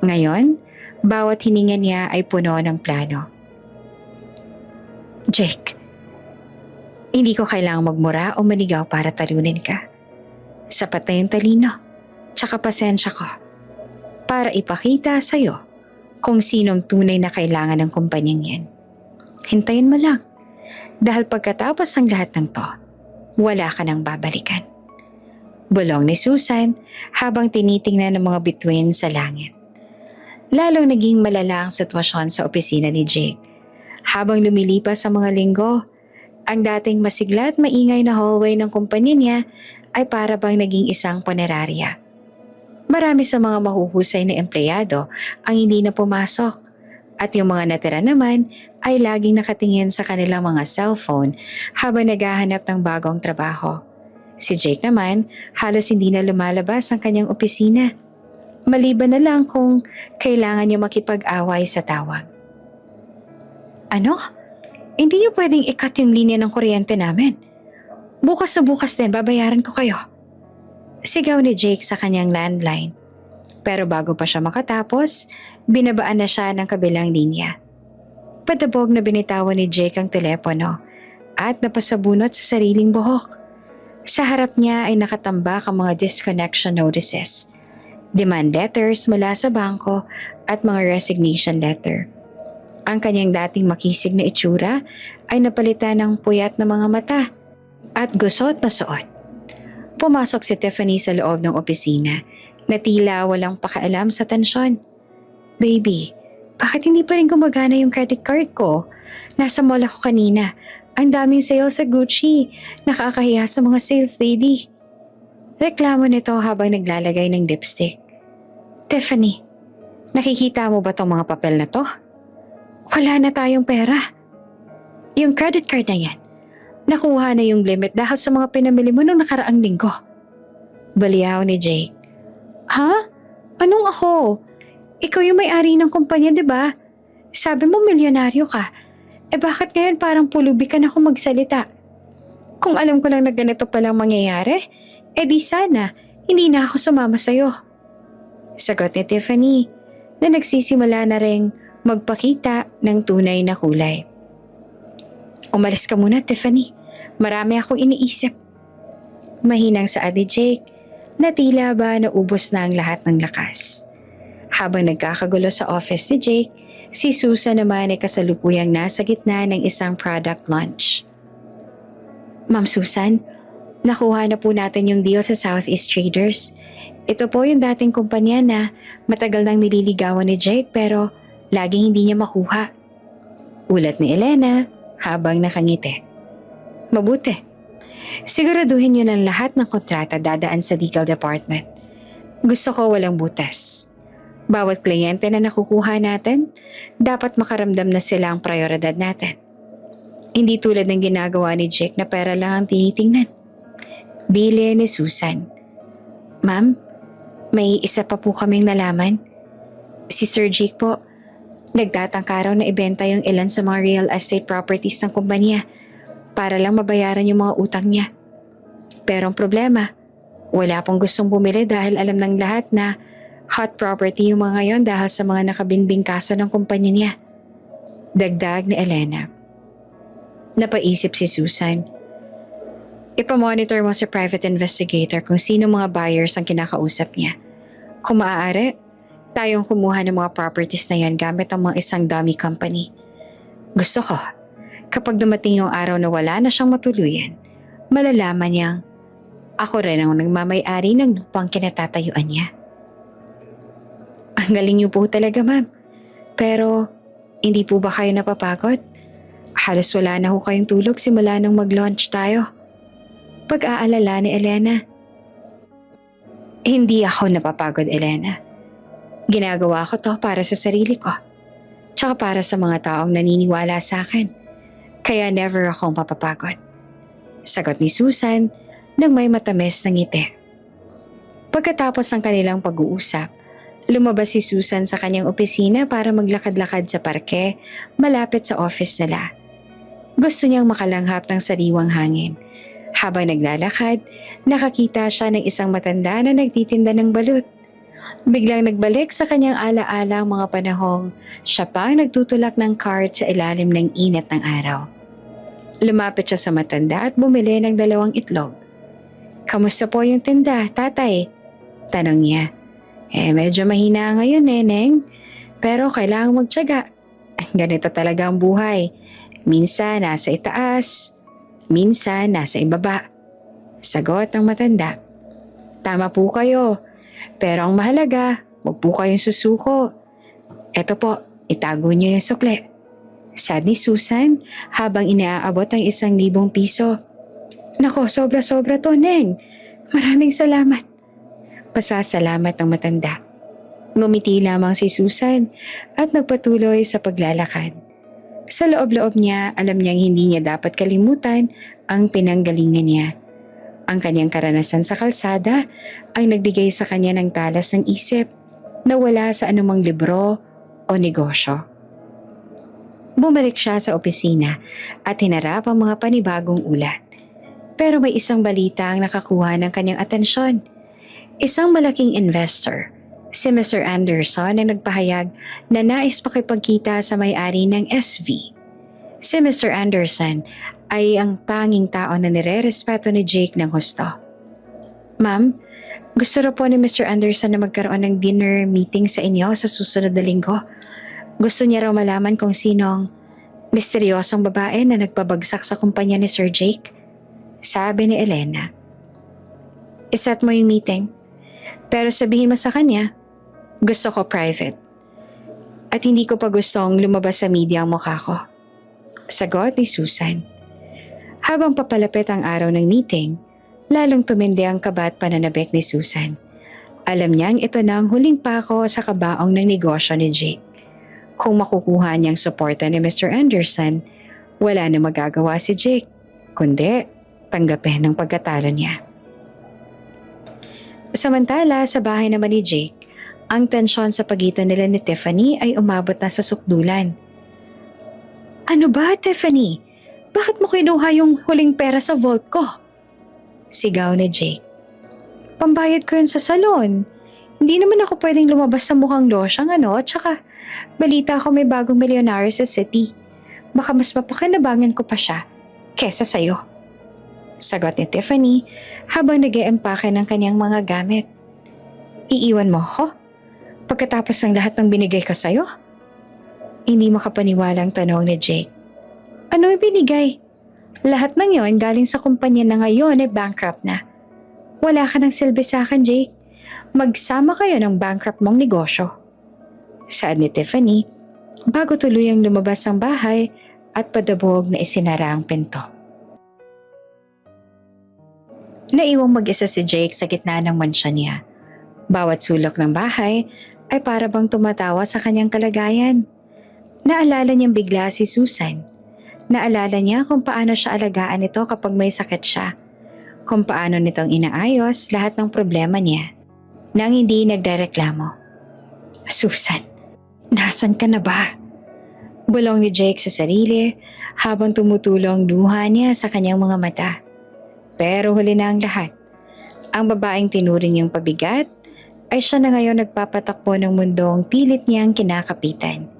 Ngayon, bawat hininga niya ay puno ng plano. Jake, hindi ko kailangang magmura o manigaw para talunin ka. Sapat na yung talino, tsaka pasensya ko, para ipakita sa'yo kung sinong tunay na kailangan ng kumpanyang yan. Hintayin mo lang, dahil pagkatapos ng lahat ng to, wala ka nang babalikan. Bulong ni Susan habang tinitingnan ng mga bituin sa langit. Lalong naging malala ang sitwasyon sa opisina ni Jake. Habang lumilipas ang mga linggo, ang dating masigla at maingay na hallway ng kumpanya niya ay para bang naging isang punerarya. Marami sa mga mahuhusay na empleyado ang hindi na pumasok at yung mga natira naman ay laging nakatingin sa kanilang mga cellphone habang naghahanap ng bagong trabaho. Si Jake naman, halos hindi na lumalabas ang kanyang opisina. Maliban na lang kung kailangan niya makipag-away sa tawag. Ano? Hindi niyo pwedeng i-cut yung linya ng kuryente namin. Bukas na bukas din, babayaran ko kayo. Sigaw ni Jake sa kanyang landline. Pero bago pa siya makatapos, binabaan na siya ng kabilang linya. Padabog na binitawan ni Jake ang telepono at napasabunot sa sariling buhok. Sa harap niya ay nakatambak ang mga disconnection notices, demand letters mula sa bangko at mga resignation letter. Ang kanyang dating makisig na itsura ay napalitan ng puyat na mga mata at gusot na suot. Pumasok si Tiffany sa loob ng opisina na tila walang pakialam sa tensyon. Baby, bakit hindi pa rin gumagana yung credit card ko? Nasa mall ako kanina. Ang daming sales sa Gucci. Nakakahiya sa mga sales lady. Reklamo nito habang naglalagay ng lipstick. Tiffany, nakikita mo ba tong mga papel na to? Wala na tayong pera. Yung credit card na yan, nakuha na yung limit dahil sa mga pinamili mo nung nakaraang linggo. Baliyaw ni Jake. Ha? Anong ako? Ikaw yung may-ari ng kumpanya, di ba? Sabi mo milyonaryo ka. Bakit ngayon parang pulubi ka na akong magsalita? Kung alam ko lang na ganito palang mangyayari, di sana, hindi na ako sumama sa'yo. Sagot ni Tiffany na nagsisimula na ring magpakita ng tunay na kulay. Umalis ka muna, Tiffany. Marami akong iniisip. Mahinang saad ni Jake na tila ba naubos na ang lahat ng lakas. Habang nagkakagulo sa office ni Jake, si Susan naman ay kasalukuyang nasa gitna ng isang product launch. Ma'am Susan, nakuha na po natin yung deal sa Southeast Traders. Ito po yung dating kumpanya na matagal nang nililigawan ni Jake pero laging hindi niya makuha. Ulat ni Elena habang nakangiti. Mabuti. Siguraduhin niyo ng lahat ng kontrata dadaan sa legal department. Gusto ko walang butas. Bawat kliyente na nakukuha natin, dapat makaramdam na sila ang prioridad natin. Hindi tulad ng ginagawa ni Jake na pera lang ang tinitingnan. Bili ni Susan. Ma'am, may isa pa po kaming nalaman. Si Sir Jake po, nagtatangka raw na ibenta yung ilan sa mga real estate properties ng kumpanya para lang mabayaran yung mga utang niya. Pero ang problema, wala pong gustong bumili dahil alam ng lahat na hot property yung mga yon dahil sa mga nakabinbing kaso ng kumpanya niya. Dagdag ni Elena. Napaisip si Susan. Ipamonitor mo sa private investigator kung sino mga buyers ang kinakausap niya. Kung maaari, tayong kumuha ng mga properties na yan gamit ang mga isang dummy company. Gusto ko, kapag dumating yung araw na wala na siyang matuluyan, malalaman niyang ako rin ang nagmamay-ari ng lupang kinatatayuan niya. Ang galing niyo po talaga, ma'am. Pero, hindi po ba kayo napapagod? Halos wala na ho kayong tulog simula nang mag-launch tayo. Pag-aalala ni Elena. Hindi ako napapagod, Elena. Ginagawa ko to para sa sarili ko. Tsaka para sa mga taong naniniwala sa akin. Kaya never akong mapapagod. Sagot ni Susan nang may matamis na ngiti. Pagkatapos ng kanilang pag-uusap, lumabas si Susan sa kanyang opisina para maglakad-lakad sa parke malapit sa office nila. Gusto niyang makalanghap ng sariwang hangin. Habang naglalakad, nakakita siya ng isang matanda na nagtitinda ng balut. Biglang nagbalik sa kanyang alaala ang mga panahong siya pang nagtutulak ng cart sa ilalim ng init ng araw. Lumapit siya sa matanda at bumili ng 2 itlog. Kamusta po yung tinda, tatay? Tanong niya. Medyo mahina ngayon, Neneng. Pero kailangang magtiyaga. Ganito talaga ang buhay. Minsan nasa itaas, minsan nasa ibaba. Sagot ng matanda. Tama po kayo. Pero ang mahalaga, huwag po kayong susuko. Eto po, itago niyo yung sukle. Sad ni Susan habang inaabot ang 1,000 piso. Nako, sobra-sobra to, Neng. Maraming salamat. Pasasalamat ng matanda. Ngumiti lamang si Susan at nagpatuloy sa paglalakad. Sa loob-loob niya, alam niyang hindi niya dapat kalimutan ang pinanggalingan niya. Ang kanyang karanasan sa kalsada ay nagbigay sa kanya ng talas ng isip na wala sa anumang libro o negosyo. Bumalik siya sa opisina at hinarap ang mga panibagong ulat. Pero may isang balita ang nakakuha ng kanyang atensyon. Isang malaking investor, si Mr. Anderson, ang nagpahayag na nais makipagkita sa may-ari ng SV. Si Mr. Anderson ay ang tanging tao na nire-respeto ni Jake ng husto. Ma'am, gusto raw po ni Mr. Anderson na magkaroon ng dinner meeting sa inyo sa susunod na linggo. Gusto niya raw malaman kung sinong misteryosong babae na nagpabagsak sa kumpanya ni Sir Jake. Sabi ni Elena. Iset mo yung meeting. Pero sabihin mo sa kanya, gusto ko private. At hindi ko pa gustong lumabas sa media ang mukha ko. Sagot ni Susan. Habang papalapit ang araw ng meeting, lalong tumindi ang kaba at pananabik ni Susan. Alam niyang ito na ang huling pako sa kabaong ng negosyo ni Jake. Kung makukuha niyang suporta ni Mr. Anderson, wala na magagawa si Jake, kundi tanggapin ang pagkatalo niya. Samantala, sa bahay naman ni Jake, ang tensyon sa pagitan nila ni Tiffany ay umabot na sa sukdulan. Ano ba, Tiffany? Bakit mo kinuha yung huling pera sa vault ko? Sigaw ni Jake. Pambayad ko yun sa salon. Hindi naman ako pwedeng lumabas sa mukhang losyang tsaka balita ko may bagong milyonaryo sa city. Baka mas mapakinabangan ko pa siya kesa sa'yo. Sagot ni Tiffany habang nag-eempake ng kanyang mga gamit. Iiwan mo ako? Pagkatapos ng lahat ng binigay ko sa'yo? Hindi makapaniwala ang tanong ni Jake. Ano yung binigay? Lahat ng yon galing sa kumpanya na ngayon ay bankrupt na. Wala ka ng silbi sa akin, Jake. Magsama kayo ng bankrupt mong negosyo. Saad ni Tiffany bago tuluyang lumabas ang bahay at padabog na isinara ang pinto. Naiwang mag-isa si Jake sa gitna ng mansyon niya. Bawat sulok ng bahay ay para bang tumatawa sa kanyang kalagayan. Naalala niyang bigla si Susan. Naalala niya kung paano siya alagaan ito kapag may sakit siya. Kung paano nitong inaayos lahat ng problema niya nang hindi nagrereklamo. Susan, nasan ka na ba? Bulong ni Jake sa sarili habang tumutulong luha niya sa kanyang mga mata. Pero huli na ang lahat. Ang babaeng tinuring niyang pabigat ay siya na ngayon nagpapatakbo ng mundong pilit niyang kinakapitan.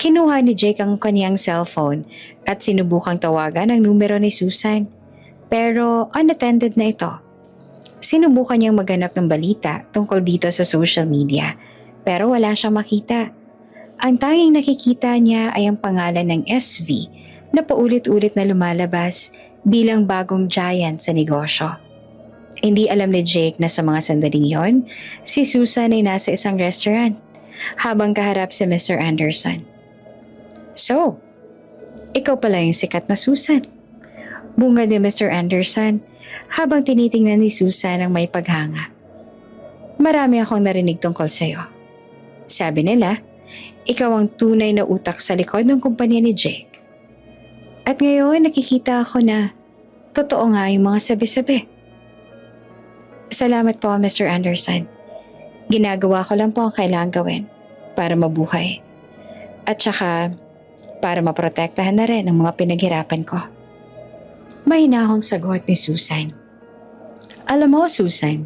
Kinuha ni Jake ang kanyang cellphone at sinubukang tawagan ang numero ni Susan. Pero unattended na ito. Sinubukan niyang maghanap ng balita tungkol dito sa social media pero wala siyang makita. Ang tanging nakikita niya ay ang pangalan ng SV na paulit-ulit na lumalabas bilang bagong giant sa negosyo. Hindi alam ni Jake na sa mga sandaling yon, si Susan ay nasa isang restaurant habang kaharap si Mr. Anderson. So, ikaw pala yung sikat na Susan. Bunga ni Mr. Anderson habang tinitingnan ni Susan ang may paghanga. Marami akong narinig tungkol sa'yo. Sabi nila, ikaw ang tunay na utak sa likod ng kumpanya ni Jake. At ngayon nakikita ako na totoo nga yung mga sabi-sabi. Salamat po, Mr. Anderson. Ginagawa ko lang po ang kailangan gawin para mabuhay. At saka para maprotektahan na rin ang mga pinaghirapan ko. Mahinahong sagot ni Susan. Alam mo, Susan,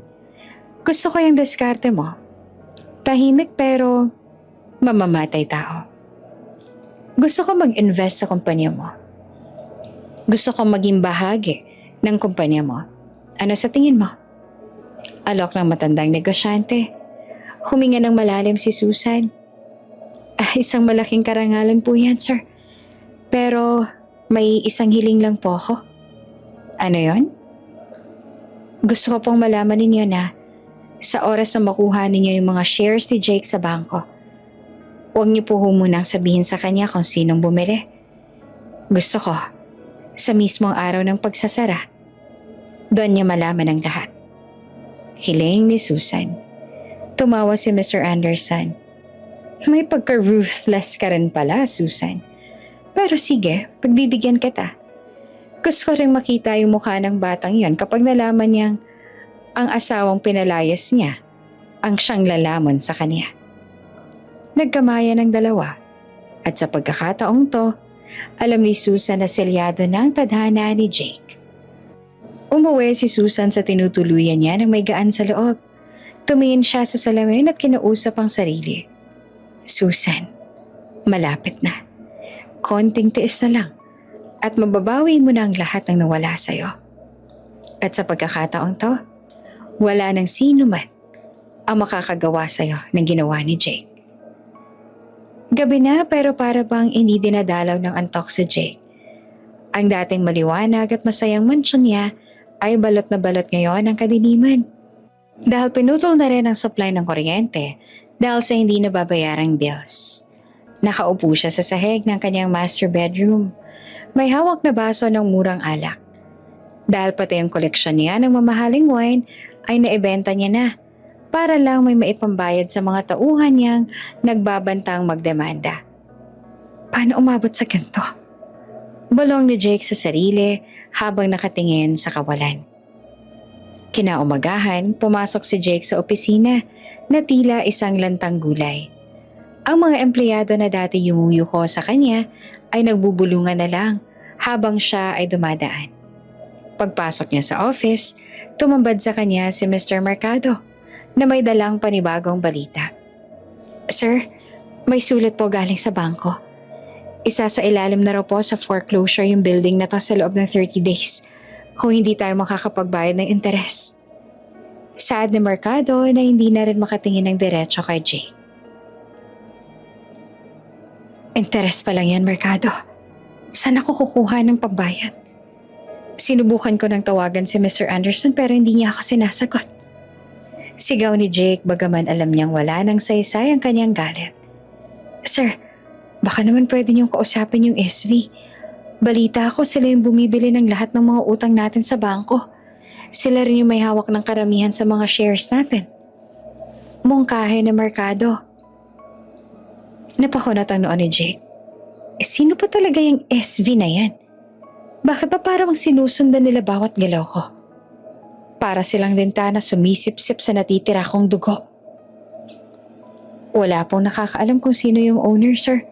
gusto ko yung diskarte mo. Tahimik pero mamamatay tao. Gusto ko mag-invest sa kumpanya mo. Gusto ko maging bahagi ng kumpanya mo. Ano sa tingin mo? Alok ng matandang negosyante. Huminga ng malalim si Susan. Isang malaking karangalan po yan, sir. Pero may isang hiling lang po ako. Ano yon? Gusto ko pong malaman ninyo na sa oras na makuha ninyo yung mga shares ni Jake sa bangko, huwag niyo po munang sabihin sa kanya kung sinong bumili. Gusto ko, sa mismong araw ng pagsasara, doon niya malaman ang lahat. Hiling ni Susan. Tumawa si Mr. Anderson. May pagka-ruthless ka rin pala, Susan. Pero sige, pagbibigyan kita. Gusto ko rin makita yung mukha ng batang yon kapag nalaman niyang ang asawang pinalayas niya ang siyang lalamon sa kanya. Nagkamayan ng dalawa At sa pagkakataong to, alam ni Susan na selyado ng tadhana ni Jake. Umuwi si Susan sa tinutuluyan niya ng may gaan sa loob. Tumingin siya sa salamin at kinausap ang sarili. Susan, malapit na. Konting tiis na lang at mababawi mo na ang lahat ng nawala sa'yo. At sa pagkakataong to, wala nang sino man ang makakagawa sa'yo ng ginawa ni Jake. Gabi na pero para bang hindi dinadalaw ng antok si Jake. Ang dating maliwanag at masayang mansyon niya ay balot na balot ngayon ng kadiliman. Dahil pinutol na rin ang supply ng kuryente dahil sa hindi nababayarang bills. Nakaupo siya sa sahig ng kanyang master bedroom. May hawak na baso ng murang alak. Dahil pati ang koleksyon niya ng mamahaling wine ay naibenta niya na para lang may maipambayad sa mga tauhan niyang nagbabantang magdemanda. Paano umabot sa ganito? Bulong ni Jake sa sarili habang nakatingin sa kawalan. Kinaumagahan, pumasok si Jake sa opisina na tila isang lantang gulay. Ang mga empleyado na dati yumuyuko sa kanya ay nagbubulungan na lang habang siya ay dumadaan. Pagpasok niya sa office, tumambad sa kanya si Mr. Mercado na may dalang panibagong balita. Sir, may sulat po galing sa bangko. Isa sa ilalim na raw po sa foreclosure yung building na to sa loob ng 30 days kung hindi tayo makakapagbayad ng interes. Sad ni Mercado na hindi na rin makatingin ng diretso kay Jake. Interes pa lang yan, Mercado. Saan ako kukuha ng pambayad? Sinubukan ko ng tawagan si Mr. Anderson pero hindi niya ako sinasagot. Sigaw ni Jake bagaman alam niyang wala nang saysay ang kanyang galit. Sir, baka naman pwede niyong kausapin yung SV. Balita ko sila yung bumibili ng lahat ng mga utang natin sa bangko. Sila rin yung may hawak ng karamihan sa mga shares natin. Mungkahe na Mercado. Napakunat ang noon ni Jake. Sino pa talaga yung SV na yan? Bakit pa parang sinusundan nila bawat galaw ko? Para silang lintana sumisip-sip sa natitira kong dugo. Wala pong nakakaalam kung sino yung owner, sir.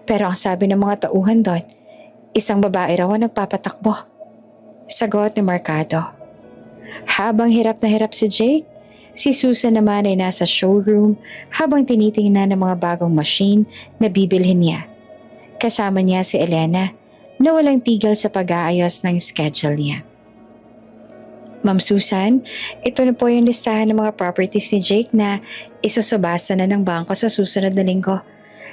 Pero ang sabi ng mga tauhan doon, isang babae raw ang nagpapatakbo. Sagot ni Mercado. Habang hirap na hirap si Jake, si Susan naman ay nasa showroom habang tinitingnan ng mga bagong machine na bibilhin niya. Kasama niya si Elena na walang tigil sa pag-aayos ng schedule niya. Ma'am Susan, ito na po yung listahan ng mga properties ni Jake na isusubasta na ng bangko sa susunod na linggo.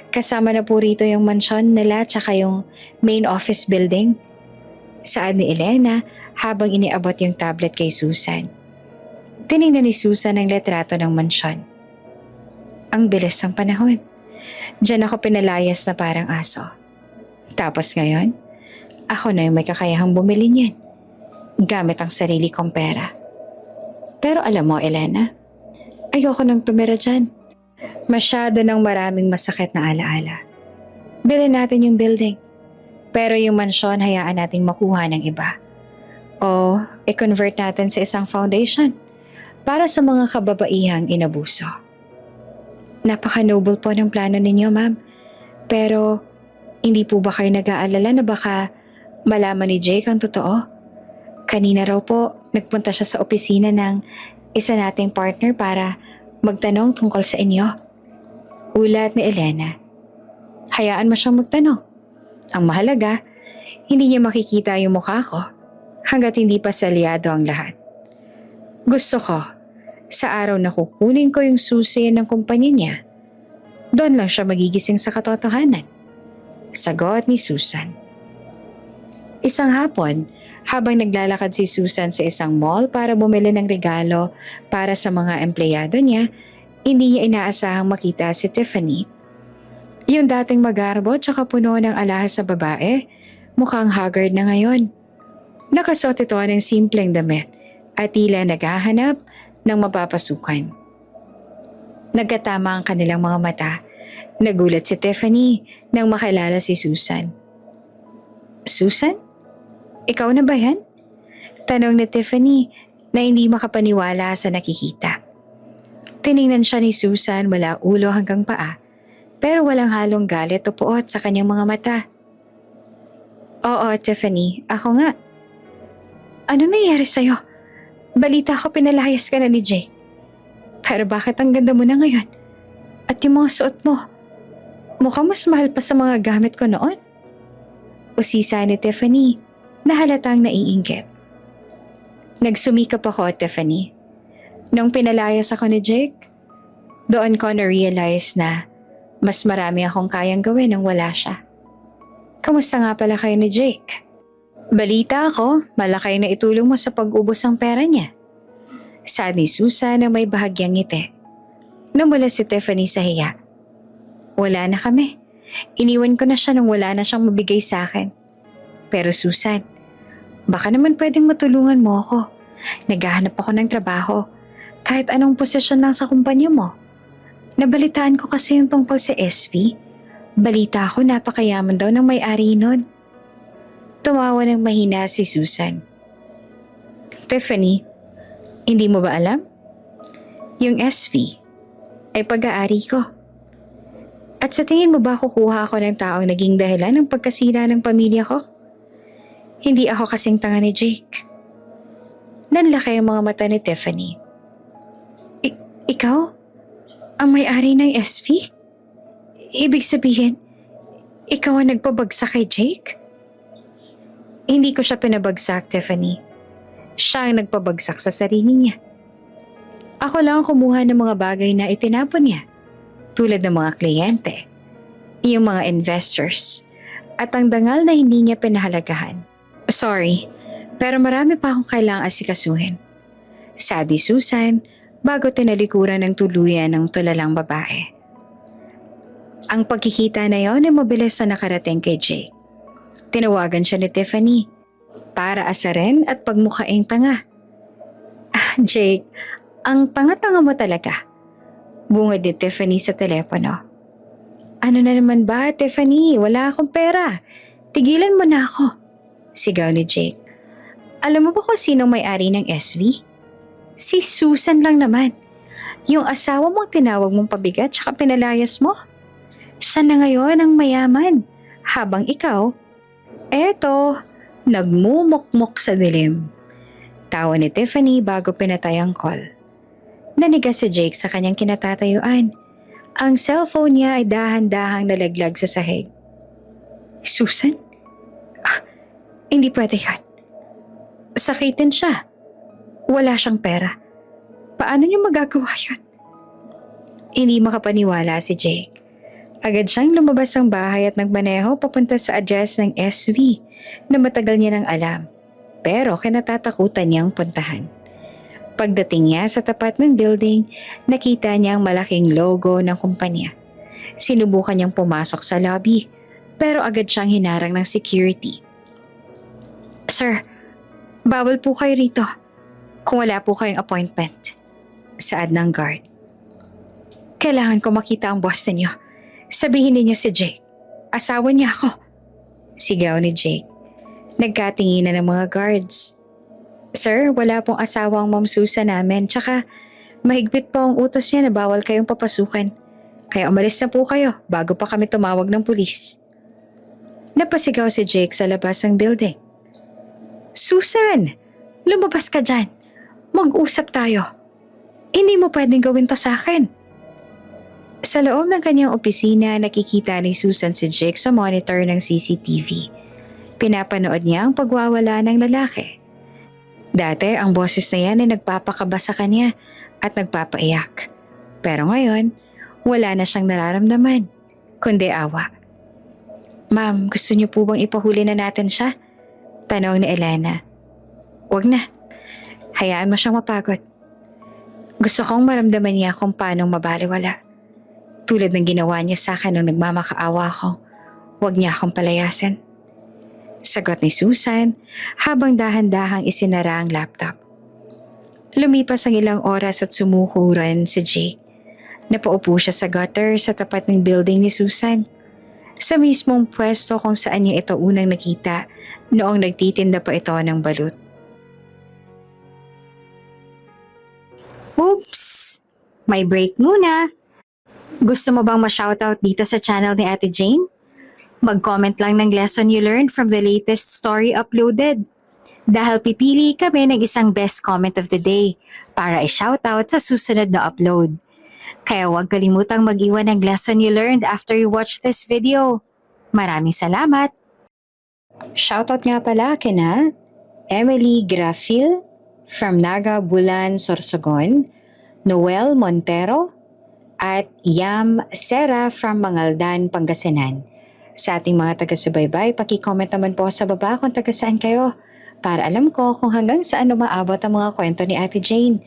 Kasama na po rito yung mansyon nila tsaka yung main office building. Saad ni Elena habang iniabot yung tablet kay Susan. Tinignan ni Susan ang letrato ng mansyon. Ang bilis ng panahon. Diyan ako pinalayas na parang aso. Tapos ngayon, ako na yung may kakayahang bumili niyan. Gamit ang sarili kong pera. Pero alam mo, Elena, ayoko nang tumira dyan. Masyado ng maraming masakit na alaala. Bilhin natin yung building. Pero yung mansyon hayaan nating makuha ng iba. O i-convert natin sa isang foundation para sa mga kababaihang inabuso. Napaka-noble po ng plano ninyo, ma'am. Pero hindi po ba kayo nag-aalala na baka malaman ni Jake ang totoo? Kanina raw po, nagpunta siya sa opisina ng isa nating partner para magtanong tungkol sa inyo. Ulat ni Elena. Hayaan mo siyang magtanong. Ang mahalaga, hindi niya makikita yung mukha ko hanggat hindi pa salyado ang lahat. Gusto ko, sa araw na kukunin ko yung susi ng kumpanya niya, doon lang siya magigising sa katotohanan. Sagot ni Susan. Isang hapon, habang naglalakad si Susan sa isang mall para bumili ng regalo para sa mga empleyado niya, hindi niya inaasahang makita si Tiffany. Yung dating magarbo tsaka puno ng alahas sa babae, mukhang haggard na ngayon. Nakasuot ito ng simpleng damit at tila naghahanap ng mapapasukan. Nagkatama ang kanilang mga mata. Nagulat si Tiffany nang makilala si Susan. Susan? Ikaw na ba yan? Tanong ni Tiffany na hindi makapaniwala sa nakikita. Tiningnan siya ni Susan mula ulo hanggang paa pero walang halong galit o puot sa kanyang mga mata. Oo, Tiffany, ako nga. Ano nangyari sa'yo? Balita ko pinalayas ka na ni Jake. Pero bakit ang ganda mo na ngayon? At yung mga suot mo, mukhang mas mahal pa sa mga gamit ko noon. Usisa ni Tiffany na halatang naiinggit. Nagsumikap ako, Tiffany. Nung pinalayas ako ni Jake, doon ko na-realize na mas marami akong kayang gawin nang wala siya. Kamusta nga pala kayo ni Jake? Balita ako, malaki na itulong mo sa pag-ubos ng pera niya. Saad ni Susan na may bahagyang ngiti. Namula si Tiffany sa hiya. Wala na kami. Iniwan ko na siya nung wala na siyang mabigay sa akin. Pero Susan, baka naman pwedeng matulungan mo ako. Naghahanap ako ng trabaho. Kahit anong posisyon lang sa kumpanya mo. Nabalitaan ko kasi yung tungkol sa SV. Balita ko napakayaman daw ng may-ari nun. Tumawa ng mahina si Susan. Tiffany, hindi mo ba alam? Yung SV ay pag-aari ko. At sa tingin mo ba kukuha ako ng taong naging dahilan ng pagkasira ng pamilya ko? Hindi ako kasing tanga ni Jake. Nanlaki ang mga mata ni Tiffany. Ikaw? Ang may-ari ng SV? Ibig sabihin, ikaw ang nagpabagsak kay Jake? Hindi ko siya pinabagsak, Tiffany. Siya ang nagpabagsak sa sarili niya. Ako lang ang kumuha ng mga bagay na itinapon niya, tulad ng mga kliyente, yung mga investors, at ang dangal na hindi niya pinahalagahan. Sorry, pero marami pa akong kailangang asikasuhin. Saad ni Susan bago tinalikuran ng tuluyan ng tulalang babae. Ang pagkikita na yon ay mabilis na nakarating kay Jake. Tinawagan siya ni Tiffany para asarin at pagmukhaing tanga. Jake, ang tanga-tanga mo talaga. Bungad ni Tiffany sa telepono. Ano na naman ba, Tiffany? Wala akong pera. Tigilan mo na ako. Sigaw ni Jake. Alam mo ba kung sinong may-ari ng SV? Si Susan lang naman. Yung asawa mong tinawag mong pabigat tsaka pinalayas mo. Siya na ngayon ang mayaman. Habang ikaw, eto, nagmumukmuk sa dilim. Tawa ni Tiffany bago pinatay ang call. Nanigas si Jake sa kanyang kinatatayuan. Ang cellphone niya ay dahan-dahang nalaglag sa sahig. Susan? Hindi pwede yan. Sakitin siya. Wala siyang pera. Paano niya magagawa yun? Hindi makapaniwala si Jake. Agad siyang lumabas ng bahay at nagmaneho papunta sa address ng SV na matagal niya nang alam. Pero kinatatakutan niyang puntahan. Pagdating niya sa tapat ng building, nakita niya ang malaking logo ng kumpanya. Sinubukan niyang pumasok sa lobby, pero agad siyang hinarang ng security. Sir, bawal po kayo rito kung wala po kayong appointment. Saad ng guard. Kailangan ko makita ang boss ninyo. Sabihin ninyo si Jake. Asawa niya ako. Sigaw ni Jake. Nagkatinginan ng mga guards. Sir, wala pong asawa ang Ma'am Susan namin. Tsaka mahigpit po ang utos niya na bawal kayong papasukan. Kaya umalis na po kayo bago pa kami tumawag ng pulis. Napasigaw si Jake sa labas ng building. Susan! Lumabas ka dyan. Mag-usap tayo. Hindi mo pwedeng gawin to sa akin. Sa loob ng kanyang opisina, nakikita ni Susan si Jake sa monitor ng CCTV. Pinapanood niya ang pagwawala ng lalaki. Dati, ang boses na yan ay nagpapakaba sa kanya at nagpapaiyak. Pero ngayon, wala na siyang nararamdaman, kundi awa. Ma'am, gusto niyo po bang ipahuli na natin siya? Tanong ni Elena. Wag na. Hayaan mo siyang mapagod. Gusto kong maramdaman niya kung paano mabaliwala. Tulad ng ginawa niya sa akin nung nagmamakaawa ako, wag niya akong palayasin. Sagot ni Susan habang dahan-dahang isinara ang laptop. Lumipas ang ilang oras at sumuko rin si Jake. Napaupo siya sa gutter sa tapat ng building ni Susan. Sa mismong pwesto kung saan niya ito unang nakita noong nagtitinda pa ito ng balut. Oops! May break muna. Gusto mo bang ma-shoutout dito sa channel ni Ate Jane? Mag-comment lang ng lesson you learned from the latest story uploaded. Dahil pipili kami ng isang best comment of the day para i-shoutout sa susunod na upload. Kaya huwag kalimutang mag-iwan ng lesson you learned after you watch this video. Maraming salamat! Shoutout nga pala kina Emily Grafil from Naga Bulan, Sorsogon, Noel Montero, at Yam Sera from Mangaldan, Pangasinan. Sa ating mga taga-subaybay, paki-comment naman po sa baba kung taga saan kayo para alam ko kung hanggang saan umaabot ang mga kwento ni Ate Jane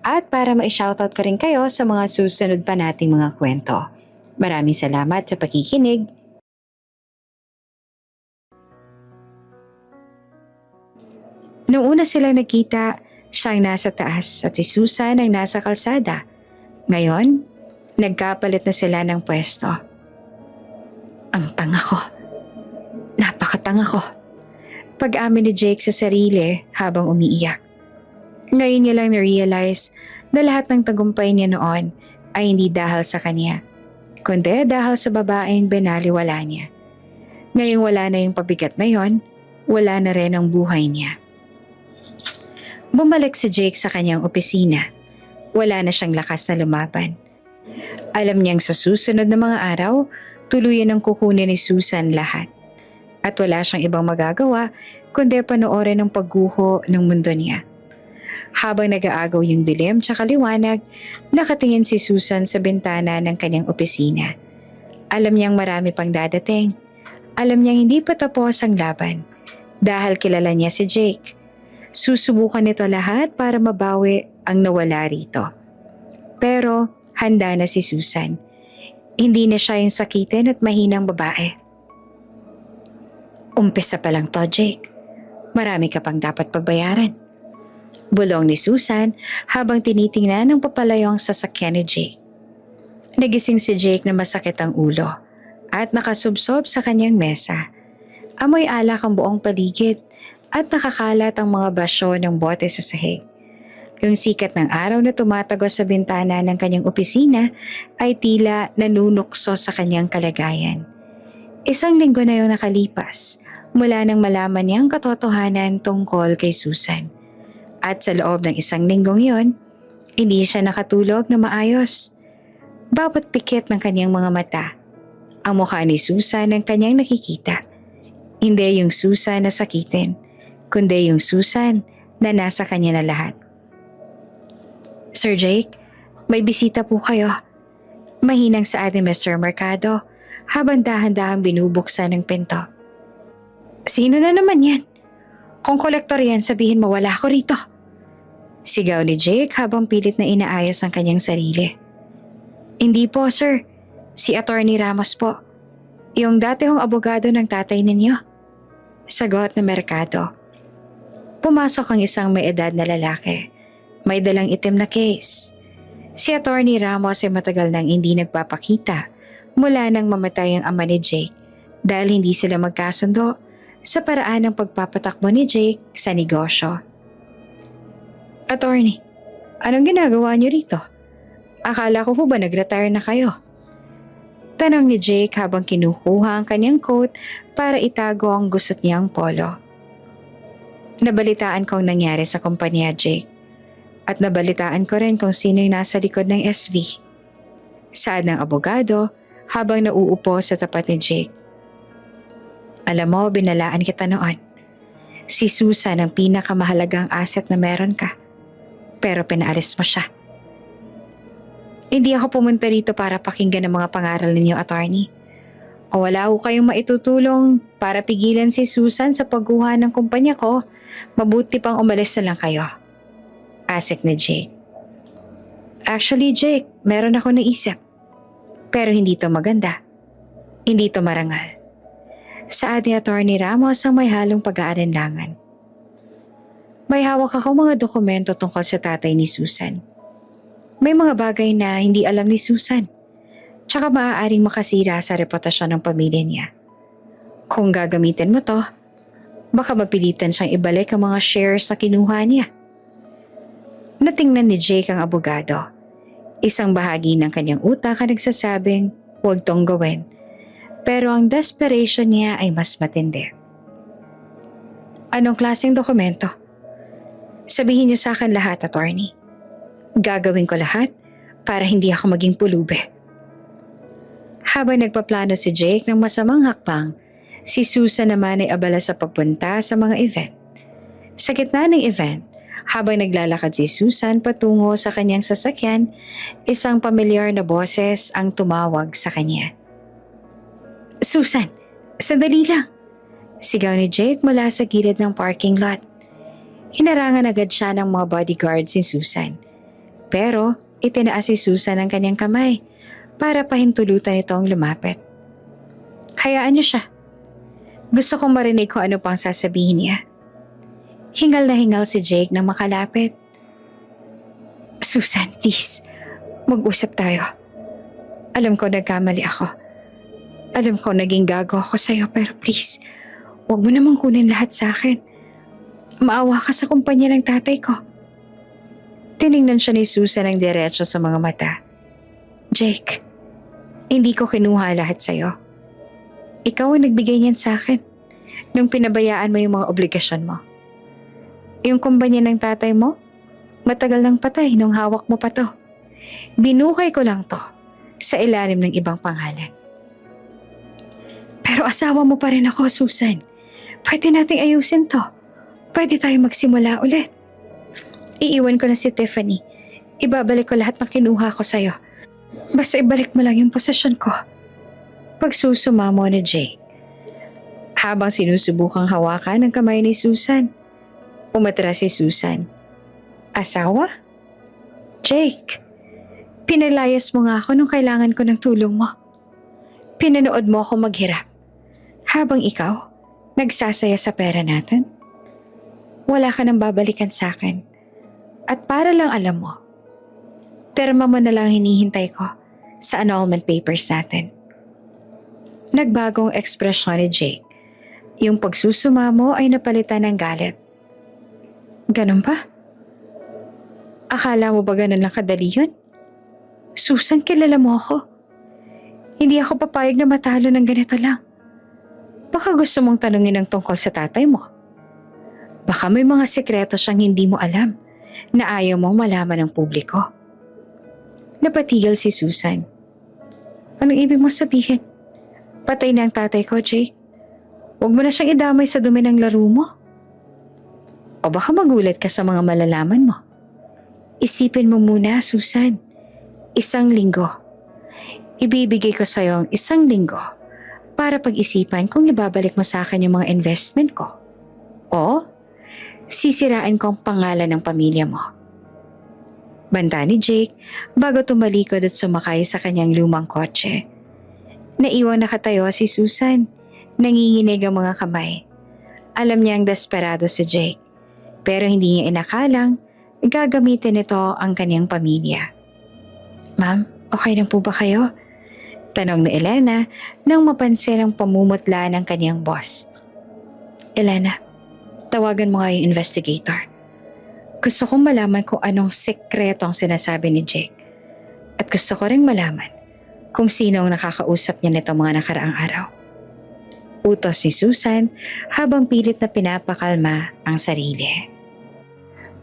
at para ma-shoutout ko rin kayo sa mga susunod pa nating mga kwento. Maraming salamat sa pakikinig. Noong una silang nagkita, siyang nasa taas at si Susan ang nasa kalsada. Ngayon, nagkapalit na sila ng pwesto. Ang tanga ko. Napakatanga ko. Pag-amin ni Jake sa sarili habang umiiyak. Ngayon niya lang na-realize na lahat ng tagumpay niya noon ay hindi dahil sa kanya, kundi dahil sa babaeng binaliwala niya. Ngayong wala na yung pabigat na yon, wala na rin ang buhay niya. Bumalik si Jake sa kanyang opisina. Wala na siyang lakas na lumaban. Alam niyang sa susunod na mga araw, tuluyan ang kukunin ni Susan lahat. At wala siyang ibang magagawa kundi panoorin ang pagguho ng mundo niya. Habang nag-aagaw yung dilim tsaka liwanag, nakatingin si Susan sa bintana ng kanyang opisina. Alam niyang marami pang dadating. Alam niyang hindi pa tapos ang laban. Dahil kilala niya si Jake. Susubukan nito lahat para mabawi ang nawala rito. Pero handa na si Susan. Hindi na siya yung sakitin at mahinang babae. Umpisa pa lang to, Jake. Marami ka pang dapat pagbayaran. Bulong ni Susan habang tinitingnan ng papalayo ang sasakyan ni Jake. Nagising si Jake na masakit ang ulo at nakasubsob sa kanyang mesa. Amoy alak ang buong paligid at nakakalat ang mga basyo ng bote sa sahig. Yung sikat ng araw na tumatagos sa bintana ng kanyang opisina ay tila nanunukso sa kanyang kalagayan. Isang linggo na yung nakalipas mula nang malaman niya ang katotohanan tungkol kay Susan. At sa loob ng isang linggong yon, hindi siya nakatulog na maayos. Bawat pikit ng kanyang mga mata, ang mukha ni Susan ang kanyang nakikita. Hindi yung Susan na sakitin, kundi yung Susan na nasa kanya na lahat. Sir Jake, may bisita po kayo. Mahinang sa ating Mr. Mercado habang dahan-dahan binubuksan ng pinto. Sino na naman yan? Kung kolektor yan, sabihin mo wala ako rito. Sigaw ni Jake habang pilit na inaayos ang kanyang sarili. Hindi po, sir. Si Attorney Ramos po. Yung dati hong abogado ng tatay ninyo. Sagot na Mercado. Pumasok ang isang may edad na lalaki. May dalang itim na case. Si Attorney Ramos ay matagal nang hindi nagpapakita mula nang mamatay ang ama ni Jake dahil hindi sila magkasundo sa paraan ng pagpapatakbo ni Jake sa negosyo. Attorney, anong ginagawa niyo rito? Akala ko ba nag-retire na kayo? Tanong ni Jake habang kinukuha ang kanyang coat para itago ang gusot niyang polo. Nabalitaan ko ang nangyari sa kumpanya, Jake. At nabalitaan ko rin kung sino yung nasa likod ng SV. Saad ng abogado habang nauupo sa tapat ni Jake. Alam mo, binalaan kita noon. Si Susan ang pinakamahalagang asset na meron ka. Pero pinaalis mo siya. Hindi ako pumunta rito para pakinggan ang mga pangaral ninyo, attorney. Kung wala ko kayong maitutulong para pigilan si Susan sa pagguha ng kumpanya ko, mabuti pang umalis na lang kayo. Asik ni Jake. Actually, Jake, meron ako naisip. Pero hindi to maganda. Hindi to marangal. Saad ni Attorney Ramos ang may halong pag-aalinlangan. May hawak ako mga dokumento tungkol sa tatay ni Susan. May mga bagay na hindi alam ni Susan. Tsaka maaaring makasira sa reputasyon ng pamilya niya. Kung gagamitin mo to, baka mapilitan siyang ibalik ang mga shares na kinuha niya. Natingnan ni Jake ang abogado. Isang bahagi ng kanyang utak ang nagsasabing huwag tong gawin. Pero ang desperation niya ay mas matindi. Anong klaseng dokumento? Sabihin niyo sa akin lahat, attorney. Gagawin ko lahat para hindi ako maging pulube. Habang nagpaplano si Jake ng masamang hakbang, si Susan naman ay abala sa pagpunta sa mga event. Sa gitna ng event, habang naglalakad si Susan patungo sa kanyang sasakyan, isang pamilyar na boses ang tumawag sa kanya. Susan, sandali lang! Sigaw ni Jake mula sa gilid ng parking lot. Hinarangan agad siya ng mga bodyguard si Susan. Pero itinaas si Susan ang kanyang kamay para pahintulutan itong lumapit. Hayaan niyo siya. Gusto kong marinig kung ano pang sasabihin niya. Hingal na hingal si Jake nang makalapit. Susan, please. Mag-usap tayo. Alam ko nagkamali ako. Alam ko naging gago ako sa'yo pero please, huwag mo namang kunin lahat sa akin. Maawa ka sa kumpanya ng tatay ko. Tiningnan siya ni Susan ng diretso sa mga mata. Jake, hindi ko kinuha lahat sa'yo. Ikaw ang nagbigay niyan sa akin nung pinabayaan mo yung mga obligasyon mo. Yung kumpanya ng tatay mo, matagal nang patay nung hawak mo pa to. Binuhay ko lang to sa ilalim ng ibang pangalan. Pero asawa mo pa rin ako, Susan. Pwede nating ayusin to. Pwede tayo magsimula ulit. Iiwan ko na si Tiffany. Ibabalik ko lahat ng kinuha ko sa'yo. Basta ibalik mo lang yung posesyon ko. Pagsusumamo ni Jake. Habang sinusubukang hawakan ang kamay ni Susan, umatras si Susan. Asawa? Jake, pinalayas mo nga ako nung kailangan ko ng tulong mo. Pinanood mo ako maghirap. Habang ikaw, nagsasaya sa pera natin. Wala ka nang babalikan sa akin. At para lang alam mo, perma mo na lang hinihintay ko sa annulment papers natin. Nagbagong ekspresyon ni Jake. Yung pagsusumamo ay napalitan ng galit. Ganun ba? Akala mo ba ganun lang kadali yun? Susan, kilala mo ako. Hindi ako papayag na matalo ng ganito lang. Baka gusto mong tanungin ang tungkol sa tatay mo. Baka may mga sekreto siyang hindi mo alam na ayaw mong malaman ng publiko. Napatigil si Susan. Anong ibig mo sabihin? Patay na ang tatay ko, Jake. Huwag mo na siyang idamay sa dumi ng laro mo. O baka magulat ka sa mga malalaman mo. Isipin mo muna, Susan. 1 linggo. Ibibigay ko sa'yo ang 1 linggo para pag-isipan kung ibabalik mo sa akin yung mga investment ko. O sisirain ko ang pangalan ng pamilya mo. Banta ni Jake bago tumalikod at sumakay sa kanyang lumang kotse. Naiwang nakatayo si Susan. Nanginginig ang mga kamay. Alam niyang desperado si Jake, pero hindi niya inakalang gagamitin ito ang kanyang pamilya. Ma'am, okay lang po ba kayo? Tanong ni Elena nang mapansin ang pamumutla ng kanyang boss. Elena, tawagan mo nga yung investigator. Gusto kong malaman kung anong sekreto ang sinasabi ni Jake. At gusto ko ring malaman kung sino ang nakakausap niya nito mga nakaraang araw. Utos ni Susan habang pilit na pinapakalma ang sarili.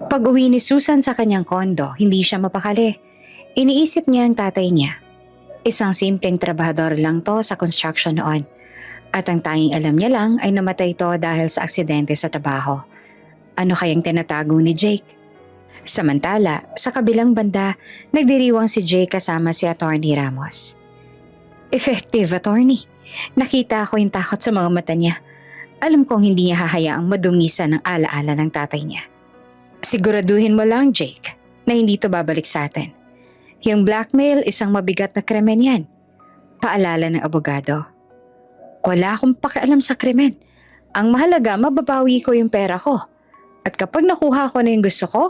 Pag-uwi ni Susan sa kanyang kondo, hindi siya mapakali. Iniisip niya ang tatay niya. Isang simpleng trabahador lang to sa construction noon. At ang tanging alam niya lang ay namatay to dahil sa aksidente sa trabaho. Ano kayang tinatago ni Jake? Samantala, sa kabilang banda, nagdiriwang si Jake kasama si Attorney Ramos. Effective, Attorney. Nakita ko yung takot sa mga mata niya. Alam kong hindi niya hahayaang madungisan ng alaala ng tatay niya. Siguraduhin mo lang, Jake, na hindi to babalik sa atin. Yung blackmail, isang mabigat na krimen yan. Paalala ng abogado. Wala akong pakialam sa krimen. Ang mahalaga, mababawi ko yung pera ko. At kapag nakuha ko na yung gusto ko,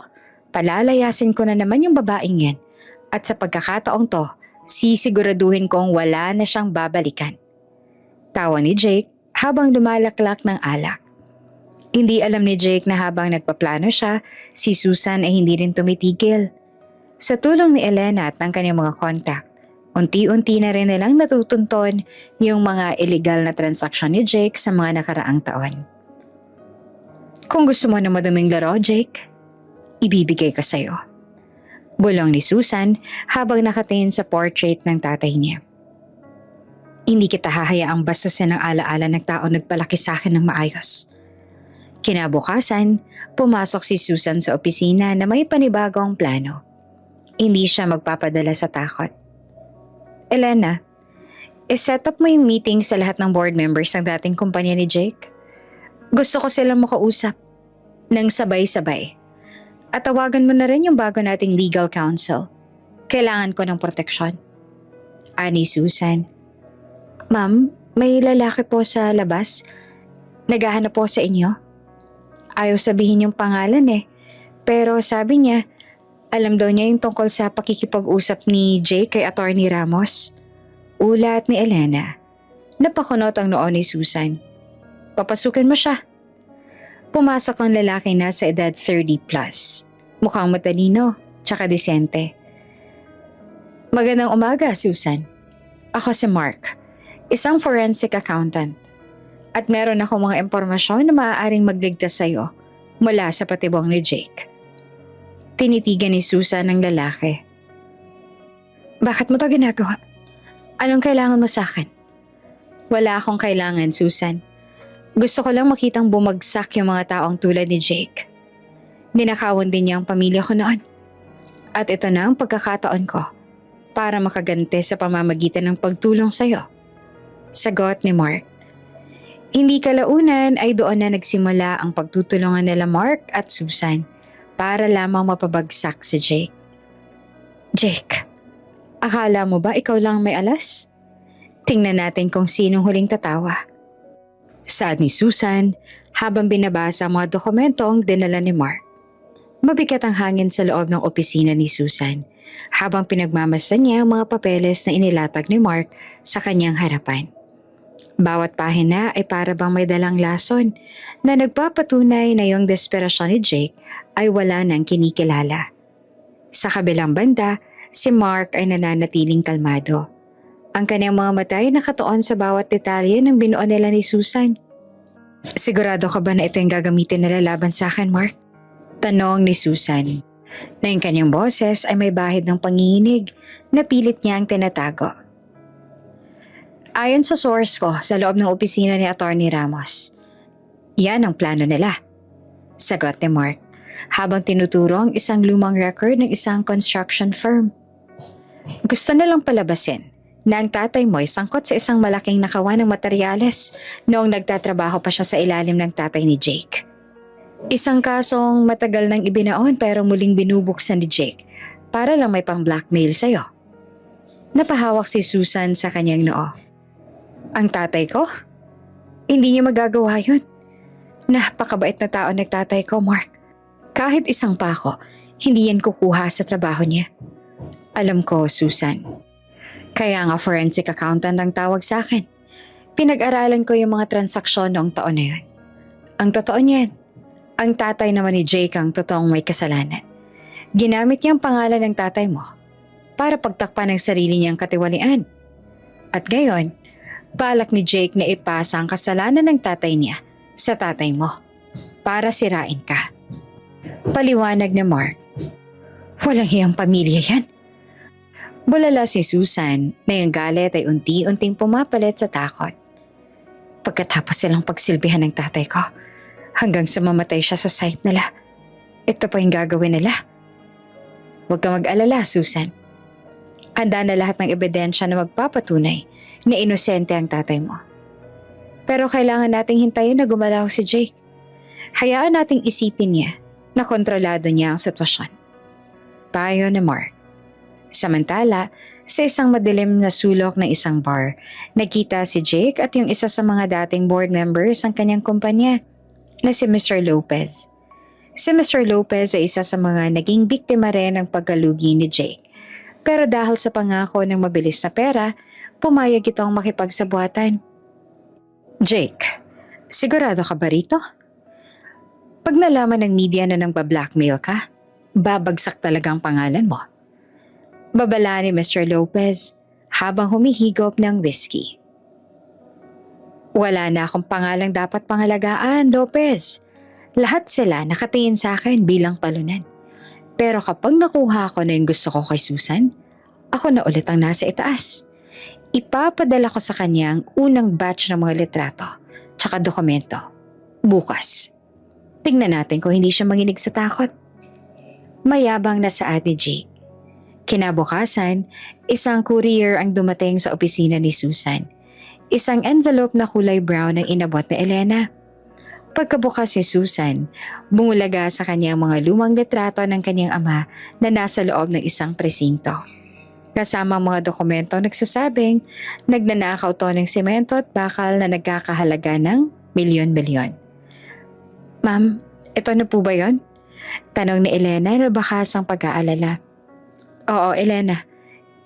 palalayasin ko na naman yung babaeng yan. At sa pagkakataong to, sisiguraduhin kong wala na siyang babalikan. Tawa ni Jake habang lumalaklak ng alak. Hindi alam ni Jake na habang nagpaplano siya, si Susan ay hindi rin tumitigil. Sa tulong ni Elena at ng kanyang mga contact, unti-unti na rin nilang natutunton yung mga illegal na transaksyon ni Jake sa mga nakaraang taon. Kung gusto mo na madaming laro, Jake, ibibigay ko sa'yo. Bulong ni Susan habang nakatingin sa portrait ng tatay niya. Hindi kita hahayaang bastusin ang alaala ng tao nagpalaki sa akin ng maayos. Kinabukasan, pumasok si Susan sa opisina na may panibagong plano. Hindi siya magpapadala sa takot. Elena, iset up mo yung meeting sa lahat ng board members ng dating kumpanya ni Jake. Gusto ko silang makausap nang sabay-sabay. At tawagan mo na rin yung bago nating legal counsel. Kailangan ko ng proteksyon. Ani Susan. Ma'am, may lalaki po sa labas. Naghahanap po sa inyo. Ayaw sabihin yung pangalan Pero sabi niya, alam daw niya yung tungkol sa pakikipag-usap ni Jake kay Attorney Ramos. Ulat ni Elena. Napakunot ang noo ni Susan. Papasukin mo siya. Pumasok ang lalaki na sa edad 30 plus. Mukhang matalino, tsaka disente. Magandang umaga, Susan. Ako si Mark, isang forensic accountant. At meron ako mga impormasyon na maaaring magligtas sa'yo mula sa patibong ni Jake. Tinitigan ni Susan ang lalaki. Bakit mo to ginagawa? Anong kailangan mo sa akin? Wala akong kailangan, Susan. Gusto ko lang makitang bumagsak yung mga taong tulad ni Jake. Ninakawan din niya ang pamilya ko noon. At ito na ang pagkakataon ko para makagante sa pamamagitan ng pagtulong sa'yo. Sagot ni Mark. Hindi kalaunan ay doon na nagsimula ang pagtutulungan nila Mark at Susan para lamang mapabagsak si Jake. Jake, akala mo ba ikaw lang may alas? Tingnan natin kung sinong huling tatawa. Saad ni Susan habang binabasa ang mga dokumentong dinala ni Mark. Mabigat ang hangin sa loob ng opisina ni Susan habang pinagmamasdan niya ang mga papeles na inilatag ni Mark sa kanyang harapan. Bawat pahina ay para bang may dalang lason na nagpapatunay na yung desperasyon ni Jake ay wala nang kinikilala. Sa kabilang banda, si Mark ay nananatiling kalmado. Ang kanyang mga mata ay nakatuon sa bawat detalye ng binuo nila ni Susan. Sigurado ka ba na ito yung gagamitin nila laban sa akin, Mark? Tanong ni Susan. Na yung kanyang boses ay may bahid ng panginginig na pilit niyang tinatago. Ayon sa source ko sa loob ng opisina ni Attorney Ramos, yan ang plano nila. Sagot ni Mark habang tinuturo ang isang lumang record ng isang construction firm. Gusto nilang palabasin na ang tatay mo ay sangkot sa isang malaking nakawan ng materyales noong nagtatrabaho pa siya sa ilalim ng tatay ni Jake. Isang kasong matagal nang ibinaon pero muling binubuksan ni Jake para lang may pang-blackmail sa'yo. Napahawak si Susan sa kanyang noo. Ang tatay ko? Hindi niya magagawa yun. Napakabait na tao nagtatay ko, Mark. Kahit isang pa ako, hindi yan kukuha sa trabaho niya. Alam ko, Susan. Kaya nga forensic accountant ang tawag sa akin. Pinag-aralan ko yung mga transaksyon noong taon na yun. Ang totoo niyan, ang tatay naman ni Jake ang totoong may kasalanan. Ginamit niya ang pangalan ng tatay mo para pagtakpan ng sarili niyang katiwalian. At ngayon, balak ni Jake na ipasa ang kasalanan ng tatay niya sa tatay mo para sirain ka. Paliwanag ni Mark. Walang hiyang pamilya yan. Bulala si Susan na yung galit ay unti-unting pumapalit sa takot. Pagkatapos silang pagsilbihan ng tatay ko, hanggang sa mamatay siya sa site nila, ito pa yung gagawin nila. Huwag ka mag-alala, Susan. Handa na lahat ng ebidensya na magpapatunay na inosente ang tatay mo. Pero kailangan nating hintayin na gumalaw si Jake. Hayaan nating isipin niya na kontrolado niya ang sitwasyon. Payo ni Mark. Samantala, sa isang madilim na sulok ng isang bar, nakita si Jake at yung isa sa mga dating board members ng kanyang kumpanya na si Mr. Lopez. Si Mr. Lopez ay isa sa mga naging biktima rin ng pagkalugi ni Jake. Pero dahil sa pangako ng mabilis na pera, pumayag itong makipagsabuatan. Jake, sigurado ka ba rito? Pag nalaman ng media na nang bablackmail ka, babagsak talaga ang pangalan mo. Babala ni Mr. Lopez habang humihigop ng whiskey. Wala na akong pangalang dapat pangalagaan, Lopez. Lahat sila nakatingin sa akin bilang palunan. Pero kapag nakuha ko na yung gusto ko kay Susan, ako na ulit ang nasa itaas. Ipapadala ko sa kanya ang unang batch ng mga litrato tsaka dokumento. Bukas. Tingnan natin kung hindi siya manginig sa takot. Mayabang na sa ni Jake. Kinabukasan, isang courier ang dumating sa opisina ni Susan. Isang envelope na kulay brown ang inabot ni Elena. Pagkabukas ni Susan, bumulaga sa kanya ang mga lumang litrato ng kanyang ama na nasa loob ng isang presinto. Kasama ang mga dokumento nagsasabing nagnanakaw to ng semento at bakal na nagkakahalaga ng milyon-milyon. Ma'am, ito na po ba yon? Tanong ni Elena na bakas ang pag-aalala. Oo, Elena.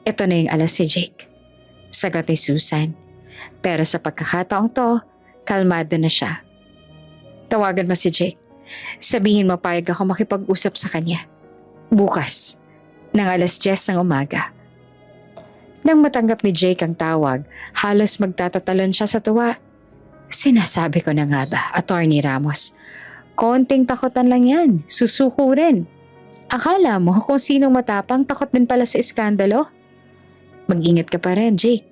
Ito na yung alas si Jake. Sagot ni Susan. Pero sa pagkakataong to, kalmado na siya. Tawagan mo si Jake. Sabihin mo payag ako makipag-usap sa kanya. Bukas, ng alas 10 ng umaga. Nang matanggap ni Jake ang tawag, halos magtatatalon siya sa tuwa. Sinasabi ko na nga ba, Attorney Ramos. Konting takutan lang yan, susuko rin. Akala mo kung sinong matapang takot din pala sa iskandalo? Mag-ingat ka pa rin, Jake.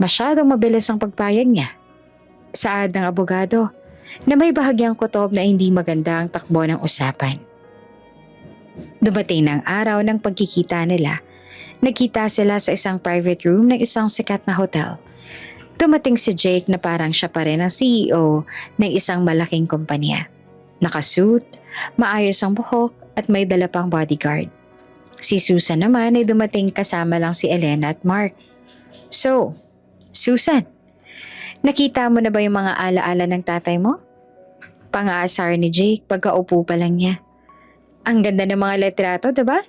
Masyadong mabilis ang pagpayag niya. Saad ng abogado na may bahagyang kutob na hindi maganda ang takbo ng usapan. Dumating ng araw ng pagkikita nila. Nagkita sila sa isang private room ng isang sikat na hotel. Dumating si Jake na parang siya pa rin ang CEO ng isang malaking kumpanya. Nakasuit, maayos ang buhok at may dala pang bodyguard. Si Susan naman ay dumating kasama lang si Elena at Mark. So, Susan, nakita mo na ba yung mga alaala ng tatay mo? Pang-aasar ni Jake pagkaupo pa lang niya. Ang ganda ng mga litrato, diba?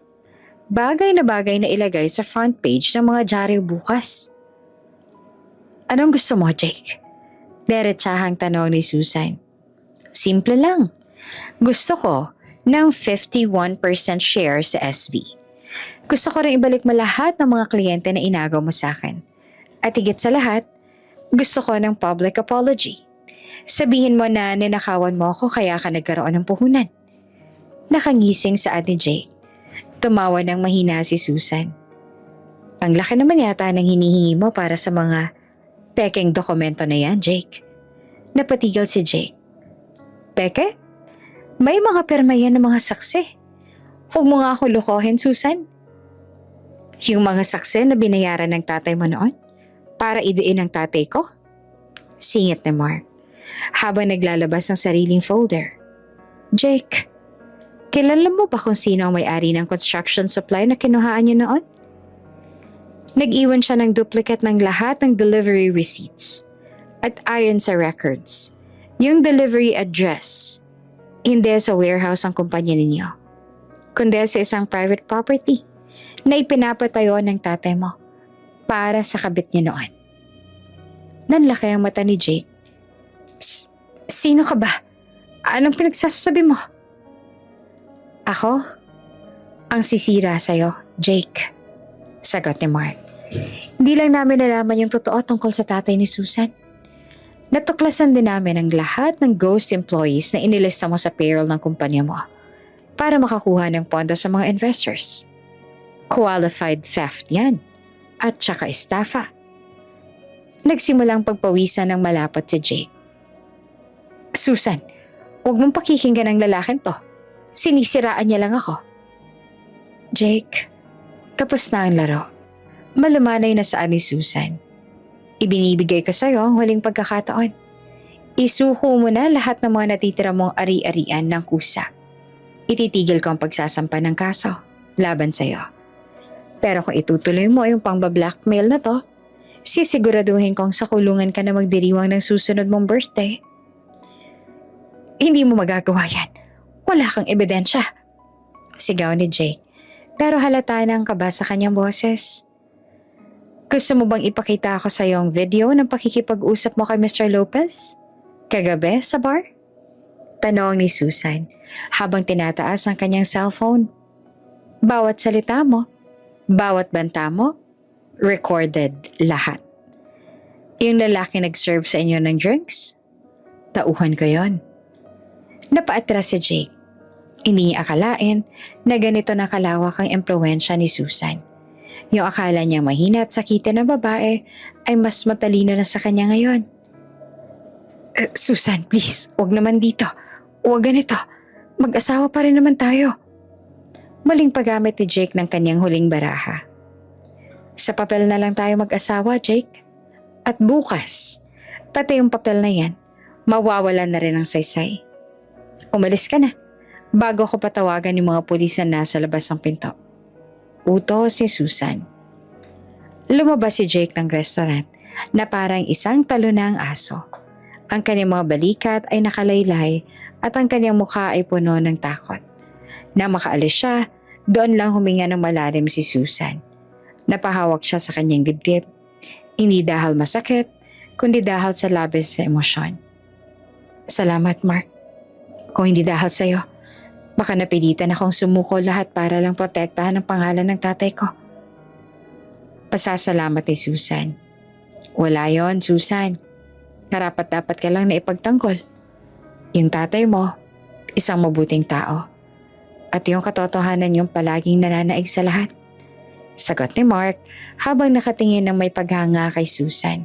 Bagay na ilagay sa front page ng mga dyaryo bukas. Anong gusto mo, Jake? Diretsahang tanong ni Susan. Simple lang. Gusto ko ng 51% share sa SV. Gusto ko rin ibalik mo lahat ng mga kliyente na inagaw mo sa akin. At higit sa lahat, gusto ko ng public apology. Sabihin mo na ninakawan mo ako kaya ka nagkaroon ng puhunan. Nakangising sa ni Jake. Tumawa ng mahina si Susan. Ang laki naman yata ng hinihingi mo para sa mga pekeng dokumento na yan, Jake. Napatigil si Jake. Peke? May mga perma yan ng mga saksi. Huwag mo nga ako lukohin, Susan. Yung mga saksi na binayaran ng tatay mo noon para idiin ang tatay ko? Singit ni Mark habang naglalabas ng sariling folder. Jake, kilala mo ba kung sino ang may-ari ng construction supply na kinuhaan niya noon? Nag-iwan siya ng duplicate ng lahat ng delivery receipts. At ayon sa records, yung delivery address, hindi sa warehouse ang kumpanya ninyo, kundi sa isang private property na ipinapatayo ng tatay mo para sa kabit niya noon. Nanlaki ang mata ni Jake. Sino ka ba? Anong pinagsasabi mo? Ako? Ang sisira sa'yo, Jake. Sagot ni Mark. Hindi lang namin nalaman yung totoo tungkol sa tatay ni Susan. Natuklasan din namin ang lahat ng ghost employees na inilista mo sa payroll ng kumpanya mo para makakuha ng pondo sa mga investors. Qualified theft yan at saka estafa. Nagsimulang pagpawisan ng malapot si Jake. Susan, huwag mong pakikinggan ang lalaking to. Sinisiraan niya lang ako. Jake, tapos na ang laro. Malumanay na saan ni Susan. Ibinibigay ko sa'yo ang huling pagkakataon. Isuko mo na lahat ng mga natitira mong ari-arian ng kusa. Ititigil ko ang pagsasampa ng kaso laban sa'yo. Pero kung itutuloy mo yung pang-blackmail na to, sisiguraduhin kong sa kulungan ka na magdiriwang ng susunod mong birthday. Hindi mo magagawa yan. Wala kang ebidensya. Sigaw ni Jake, pero halata ng kaba sa kanyang boses. Gusto mo bang ipakita ako sa iyo ang video ng pakikipag-usap mo kay Mr. Lopez? Kagabi sa bar? Tanong ni Susan habang tinataas ang kanyang cellphone. Bawat salita mo, Bawat banta mo, recorded lahat. Yung lalaki nag-serve sa inyo ng drinks, tauhan ko yon. Napaatras si Jake. Hindi niya akalain na ganito na kalawak ang impluwensya ni Susan. Yung akala niya mahina at sakitin na babae ay mas matalino na sa kanya ngayon. Susan, please, wag naman dito. Wag ganito. Mag-asawa pa rin naman tayo. Maling paggamit ni Jake ng kanyang huling baraha. Sa papel na lang tayo mag-asawa, Jake. At bukas, pati yung papel na yan, mawawalan na rin ang saysay. Umalis ka na, bago ko patawagan yung mga pulis na nasa labas ng pinto. Utos si Susan. Lumabas si Jake ng restaurant na parang isang talo na ang aso. Ang kanyang mga balikat ay nakalaylay at ang kanyang mukha ay puno ng takot. Na makaalis siya, doon lang huminga ng malalim si Susan. Napahawak siya sa kanyang dibdib. Hindi dahil masakit, kundi dahil sa labis sa emosyon. Salamat, Mark. Kung hindi dahil sa'yo, baka napilitan akong sumuko lahat para lang protektahan ang pangalan ng tatay ko. Pasasalamat ni Susan. Wala yon, Susan. Karapat-dapat ka lang na ipagtanggol. Yung tatay mo, isang mabuting tao. At yung katotohanan yung palaging nananaig sa lahat. Sagot ni Mark habang nakatingin ng may paghanga kay Susan.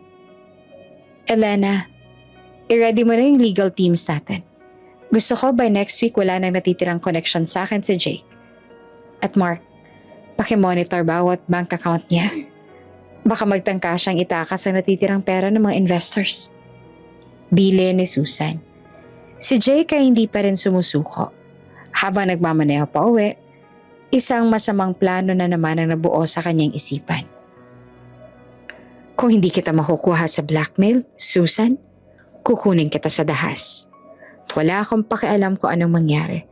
Elena, i-ready mo na yung legal teams natin. Gusto ko by next week wala nang natitirang connection sa akin si Jake. At Mark, pakimonitor bawat bank account niya. Baka magtangka siyang itakas ang natitirang pera ng mga investors. Bili ni Susan. Si Jake ay hindi pa rin sumusuko. Habang nagmamaneho pa uwi, isang masamang plano na naman ang nabuo sa kanyang isipan. Kung hindi kita makukuha sa blackmail, Susan, kukunin kita sa dahas. At wala akong pakialam kung anong mangyari.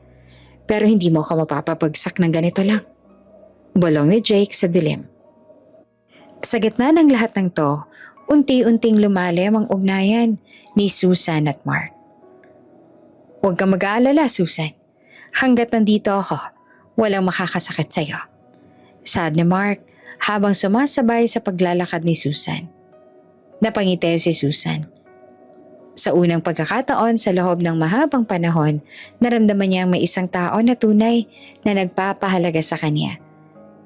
Pero hindi mo ako mapapabagsak ng ganito lang. Bulong ni Jake sa dilim. Sa gitna ng lahat ng to, unti-unting lumalim ang ugnayan ni Susan at Mark. Huwag kang mag-aalala, Susan. Hanggat nandito ako, walang makakasakit sa'yo. Sad ni Mark habang sumasabay sa paglalakad ni Susan. Napangiti si Susan. Sa unang pagkakataon sa loob ng mahabang panahon, naramdaman niyang may isang tao na tunay na nagpapahalaga sa kanya.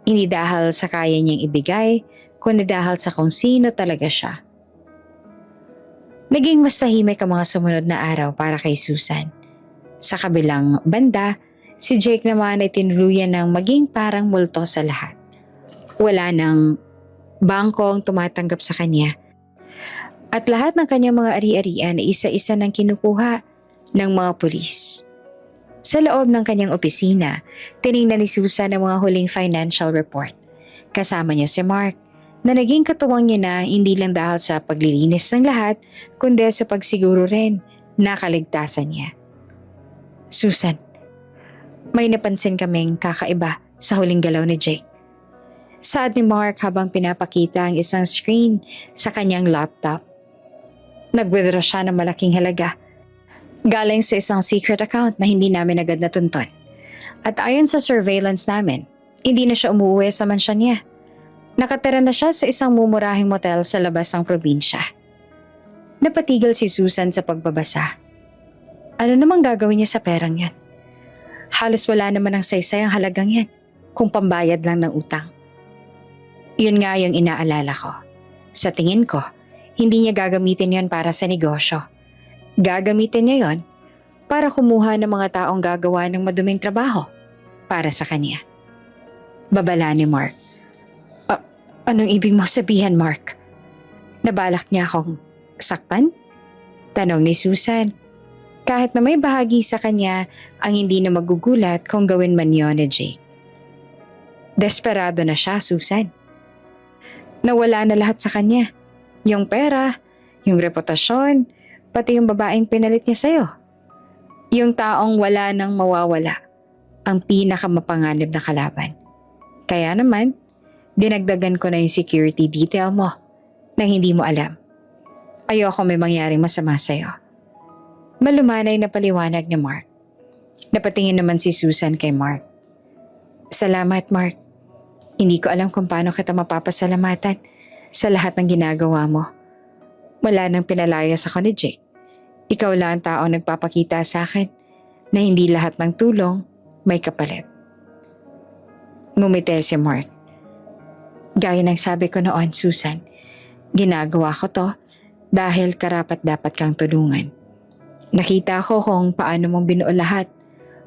Hindi dahil sa kaya niyang ibigay, kundi dahil sa kung sino talaga siya. Naging mas tahimik ang mga sumunod na araw para kay Susan. Sa kabilang banda, si Jake naman ay tinuluyan ng maging parang multo sa lahat. Wala nang bangkong tumatanggap sa kanya. At lahat ng kanyang mga ari-arian ay isa-isa nang kinukuha ng mga pulis. Sa loob ng kanyang opisina, tiningnan ni Susan ang mga huling financial report. Kasama niya si Mark, na naging katuwang niya na hindi lang dahil sa paglilinis ng lahat, kundi sa pagsiguro rin na kaligtasan niya. Susan, may napansin kaming kakaiba sa huling galaw ni Jake. Saad ni Mark habang pinapakita ang isang screen sa kanyang laptop. Nag-withdraw siya ng malaking halaga. Galing sa isang secret account na hindi namin agad natuntun. At ayon sa surveillance namin, hindi na siya umuwi sa mansyon niya. Nakatira na siya sa isang mumurahing motel sa labas ng probinsya. Napatigil si Susan sa pagbabasa. Ano namang gagawin niya sa perang yan? Halos wala naman ang saysay ang halagang yan kung pambayad lang ng utang. Yun nga yung inaalala ko. Sa tingin ko, hindi niya gagamitin yon para sa negosyo. Gagamitin niya yon para kumuha ng mga taong gagawa ng maduming trabaho para sa kanya. Babala ni Mark. Anong ibig mo sabihin, Mark? Nabalak niya akong saktan? Tanong ni Susan. Kahit na may bahagi sa kanya ang hindi na magugulat kung gawin man yun ni Jake. Desperado na siya, Susan. Nawala na lahat sa kanya. Yung pera, yung reputasyon, pati yung babaeng pinalit niya sa'yo. Yung taong wala nang mawawala, ang pinakamapanganib na kalaban. Kaya naman, dinagdagan ko na yung security detail mo nang hindi mo alam. Ayoko may mangyaring masama sa'yo. Malumanay na paliwanag ni Mark. Napatingin naman si Susan kay Mark. Salamat, Mark. Hindi ko alam kung paano kita mapapasalamatan sa lahat ng ginagawa mo. Wala nang pinalayas ako ni Jake. Ikaw lang ang taong nagpapakita sa akin na hindi lahat ng tulong may kapalit. Ngumiti si Mark. Gaya ng sabi ko noon, Susan, ginagawa ko to dahil karapat dapat kang tulungan. Nakita ko kung paano mong binuo lahat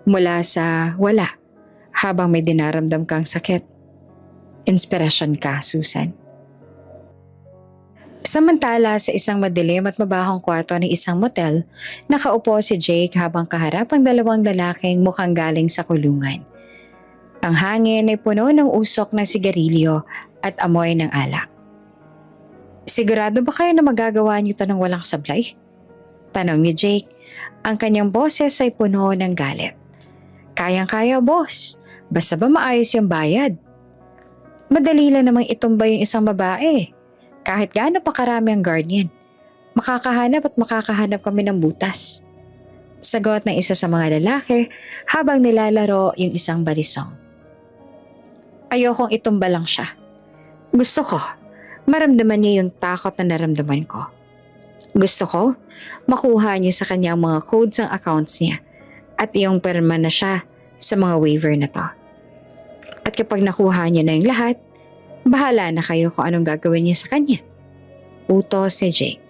mula sa wala habang may dinaramdam kang sakit. Inspirasyon ka, Susan. Samantala sa isang madilim at mabahong kwarto ng isang motel, nakaupo si Jake habang kaharap ang dalawang lalaking mukhang galing sa kulungan. Ang hangin ay puno ng usok ng sigarilyo at amoy ng alak. Sigurado ba kayo na magagawa niyo ito ng walang sablay? Tanong ni Jake. Ang kanyang boses ay puno ng galit. Kayang-kaya, boss. Basta ba maayos yung bayad? Madali lang namang itumba yung isang babae. Kahit gaano pa karami ang guard niyan. Makakahanap kami ng butas. Sagot ng isa sa mga lalaki habang nilalaro yung isang balisong. Ayokong itumba lang siya. Gusto ko, maramdaman niya yung takot na naramdaman ko. Gusto ko, makuha niya sa kanyang mga codes ang accounts niya at yung perma na siya sa mga waiver na to. At kapag nakuha niya na yung lahat, bahala na kayo kung anong gagawin niya sa kanya. Utos ni Jake.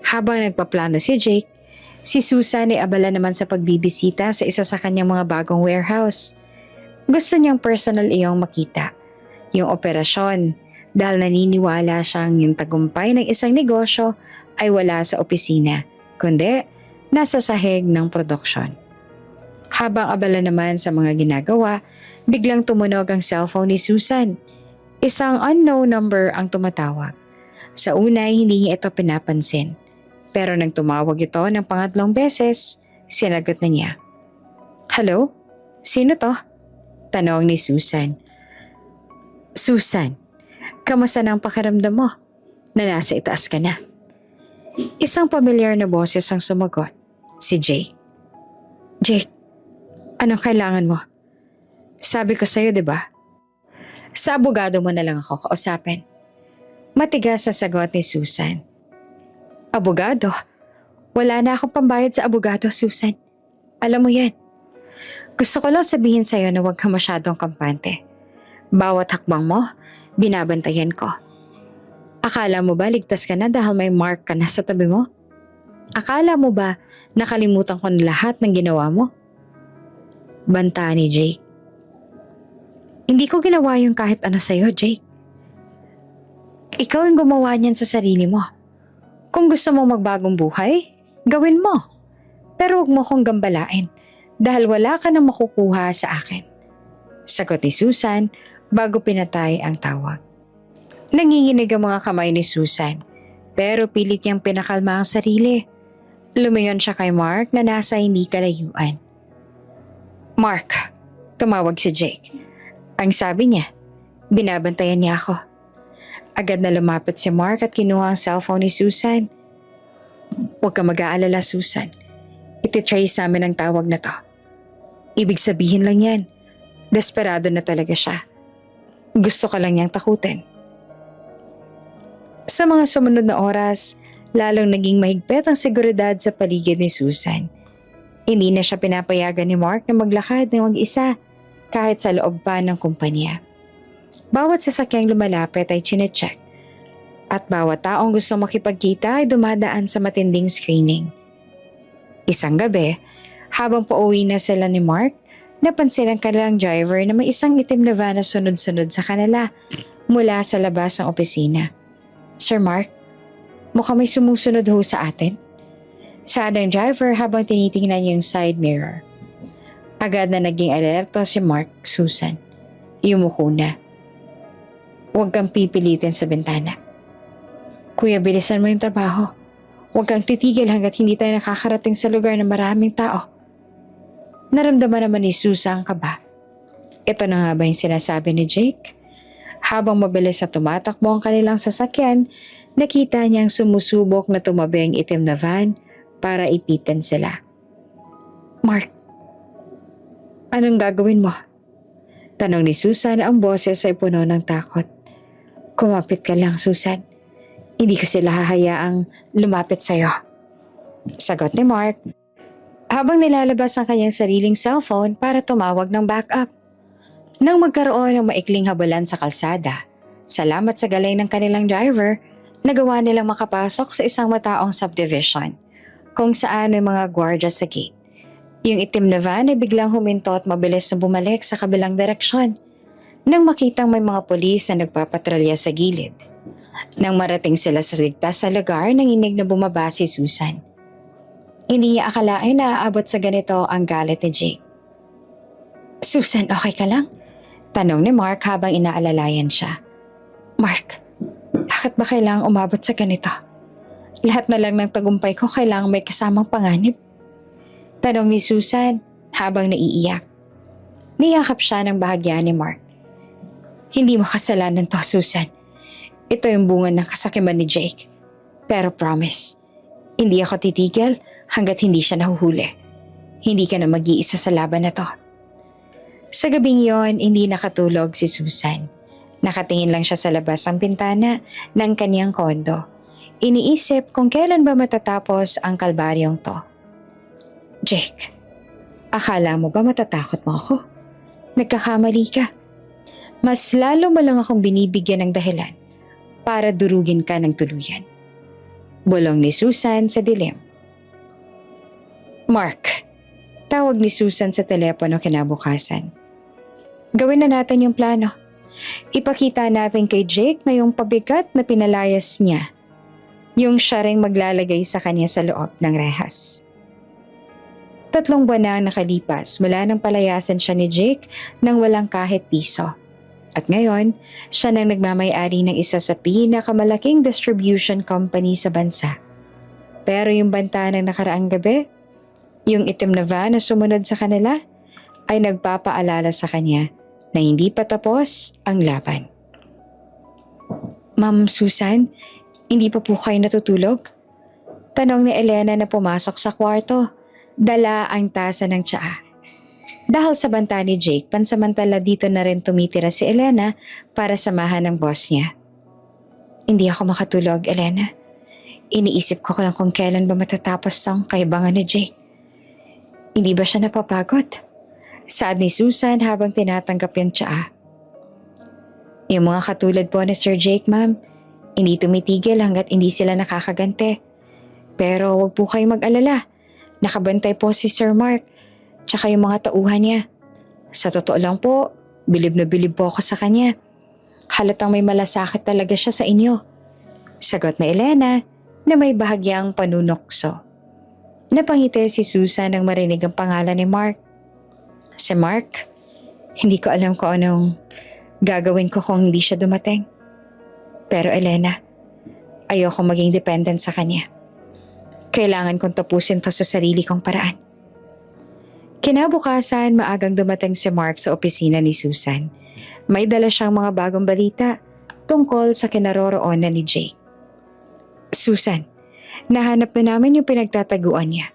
Habang nagpaplano si Jake, si Susan ay abala naman sa pagbibisita sa isa sa kanyang mga bagong warehouse. Gusto niyang personal iyong makita yung operasyon dahil naniniwala siyang yung tagumpay ng isang negosyo ay wala sa opisina, kundi nasa sahig ng produksyon. Habang abala naman sa mga ginagawa, biglang tumunog ang cellphone ni Susan. Isang unknown number ang tumatawag. Sa una ay hindi niya ito pinapansin. Pero nang tumawag ito ng pangatlong beses, sinagot na niya. Hello? Sino to? Tanong ni Susan. Susan, kamusta na ang pakiramdam mo? Na nasa itaas ka na. Isang pamilyar na boses ang sumagot. Si Jake. Jake, anong kailangan mo? Sabi ko sa'yo, diba? Sa abogado mo na lang ako kausapin. Matigas na sagot ni Susan. Abogado? Wala na akong pambayad sa abogado, Susan. Alam mo yan. Gusto ko lang sabihin sa'yo na huwag ka masyadong kampante. Bawat hakbang mo, binabantayan ko. Akala mo ba ligtas ka na dahil may Mark ka na sa tabi mo? Akala mo ba nakalimutan ko na lahat ng ginawa mo? Banta ni Jake. Hindi ko ginawa yung kahit ano sa'yo, Jake. Ikaw yung gumawa niyan sa sarili mo. Kung gusto mo magbagong buhay, gawin mo. Pero huwag mo kong gambalain dahil wala ka nang makukuha sa akin. Sagot ni Susan bago pinatay ang tawag. Nanginginig ang mga kamay ni Susan pero pilit niyang pinakalma ang sarili. Lumingon siya kay Mark na nasa hindi kalayuan. Mark, tumawag si Jake. Ang sabi niya, binabantayan niya ako. Agad na lumapit si Mark at kinuha ang cellphone ni Susan. Huwag ka mag-aalala, Susan. Ititrace namin ang tawag na to. Ibig sabihin lang yan, desperado na talaga siya. Gusto ka lang niyang takutin. Sa mga sumunod na oras, lalong naging mahigpit ang seguridad sa paligid ni Susan. Hindi na siya pinapayagan ni Mark na maglakad ng mag-isa kahit sa loob pa ng kumpanya. Bawat sasakyang lumalapit ay chinecheck at bawat taong gusto makipagkita ay dumadaan sa matinding screening. Isang gabi, habang pauwi na sila ni Mark, napansin ang kanilang driver na may isang itim na van na sunod-sunod sa kanila mula sa labas ng opisina. Sir Mark, mukhang may sumusunod ho sa atin. Saad ang driver habang tinitingnan yung side mirror. Agad na naging alerto si Mark, Susan. Yumuko na. Huwag kang pipilitin sa bintana. Kuya, bilisan mo yung trabaho. Huwag kang titigil hanggat hindi tayo nakakarating sa lugar na maraming tao. Naramdaman naman ni Susan ang kaba. Ito na nga ba yung sinasabi ni Jake? Habang mabilis na tumatakbo ang kanilang sasakyan, nakita niyang sumusubok na tumabi ang itim na van para ipitan sila. Mark, anong gagawin mo? Tanong ni Susan, ang boses ay puno ng takot. Kumapit ka lang, Susan. Hindi ko sila hahayaang lumapit sa'yo. Sagot ni Mark, habang nilalabas ang kanyang sariling cellphone para tumawag ng backup. Nang magkaroon ng maikling habulan sa kalsada, salamat sa galing ng kanilang driver, nagawa nilang makapasok sa isang mataong subdivision, kung saan may mga gwardya sa gate. Yung itim na van ay biglang huminto at mabilis na bumalik sa kabilang direksyon nang makitang may mga pulis na nagpapatrolya sa gilid. Nang marating sila sa ligtas sa lugar, nanginig na bumaba si Susan. Hindi niya akalain na aabot sa ganito ang galit ni Jake. Susan, okay ka lang? Tanong ni Mark habang inaalalayan siya. Mark, bakit ba kailangang umabot sa ganito? Lahat na lang ng tagumpay ko kailangang may kasamang panganib. Tanong ni Susan habang naiiyak. Niyakap siya ng bahagya ni Mark. Hindi mo kasalanan to, Susan. Ito yung bunga ng kasakiman ni Jake. Pero promise, hindi ako titigil hanggat hindi siya nahuhuli. Hindi ka na mag-iisa sa laban na to. Sa gabing yon, hindi nakatulog si Susan. Nakatingin lang siya sa labas ng bintana ng kaniyang kondo. Iniisip kung kailan ba matatapos ang kalbaryong to. Jake, akala mo ba matatakot mo ako? Nagkakamali ka. Mas lalo mo lang akong binibigyan ng dahilan para durugin ka ng tuluyan. Bulong ni Susan sa dilim. Mark, tawag ni Susan sa telepono kinabukasan. Gawin na natin yung plano. Ipakita natin kay Jake na yung pabigat na pinalayas niya, yung siya ring maglalagay sa kanya sa loob ng rehas. 3 buwan na ang nakalipas mula nang palayasan siya ni Jake nang walang kahit piso. At ngayon, siya nang nagmamay-ari ng isa sa pinakamalaking distribution company sa bansa. Pero yung banta ng nakaraang gabi, yung itim na van na sumunod sa kanila, ay nagpapaalala sa kanya na hindi pa tapos ang laban. Ma'am Susan, hindi pa po kayo natutulog? Tanong ni Elena na pumasok sa kwarto. Dala ang tasa ng tsaa. Dahil sa banta ni Jake, pansamantala dito na rin tumitira si Elena para samahan ng boss niya. Hindi ako makatulog, Elena. Iniisip ko lang kung kailan ba matatapos ang kaibangan ni Jake. Hindi ba siya napapagod? Saad ni Susan habang tinatanggap yung tsaa. Yung mga katulad po ni Sir Jake, ma'am, hindi tumitigil hanggat hindi sila nakakagante. Pero huwag po kayong mag-alala. Nakabantay po si Sir Mark, tsaka yung mga tauhan niya. Sa totoo lang po, bilib na bilib po ako sa kanya. Halatang may malasakit talaga siya sa inyo. Sagot ni Elena na may bahagyang panunokso. Napangiti si Susan nang marinig ang pangalan ni Mark. Si Mark, hindi ko alam kung anong gagawin ko kung hindi siya dumating. Pero Elena, ayoko maging dependent sa kanya. Kailangan kong tapusin to sa sarili kong paraan. Kinabukasan, maagang dumating si Mark sa opisina ni Susan. May dala siyang mga bagong balita tungkol sa kinaroroonan ni Jake. Susan, nahanap na namin yung pinagtataguan niya.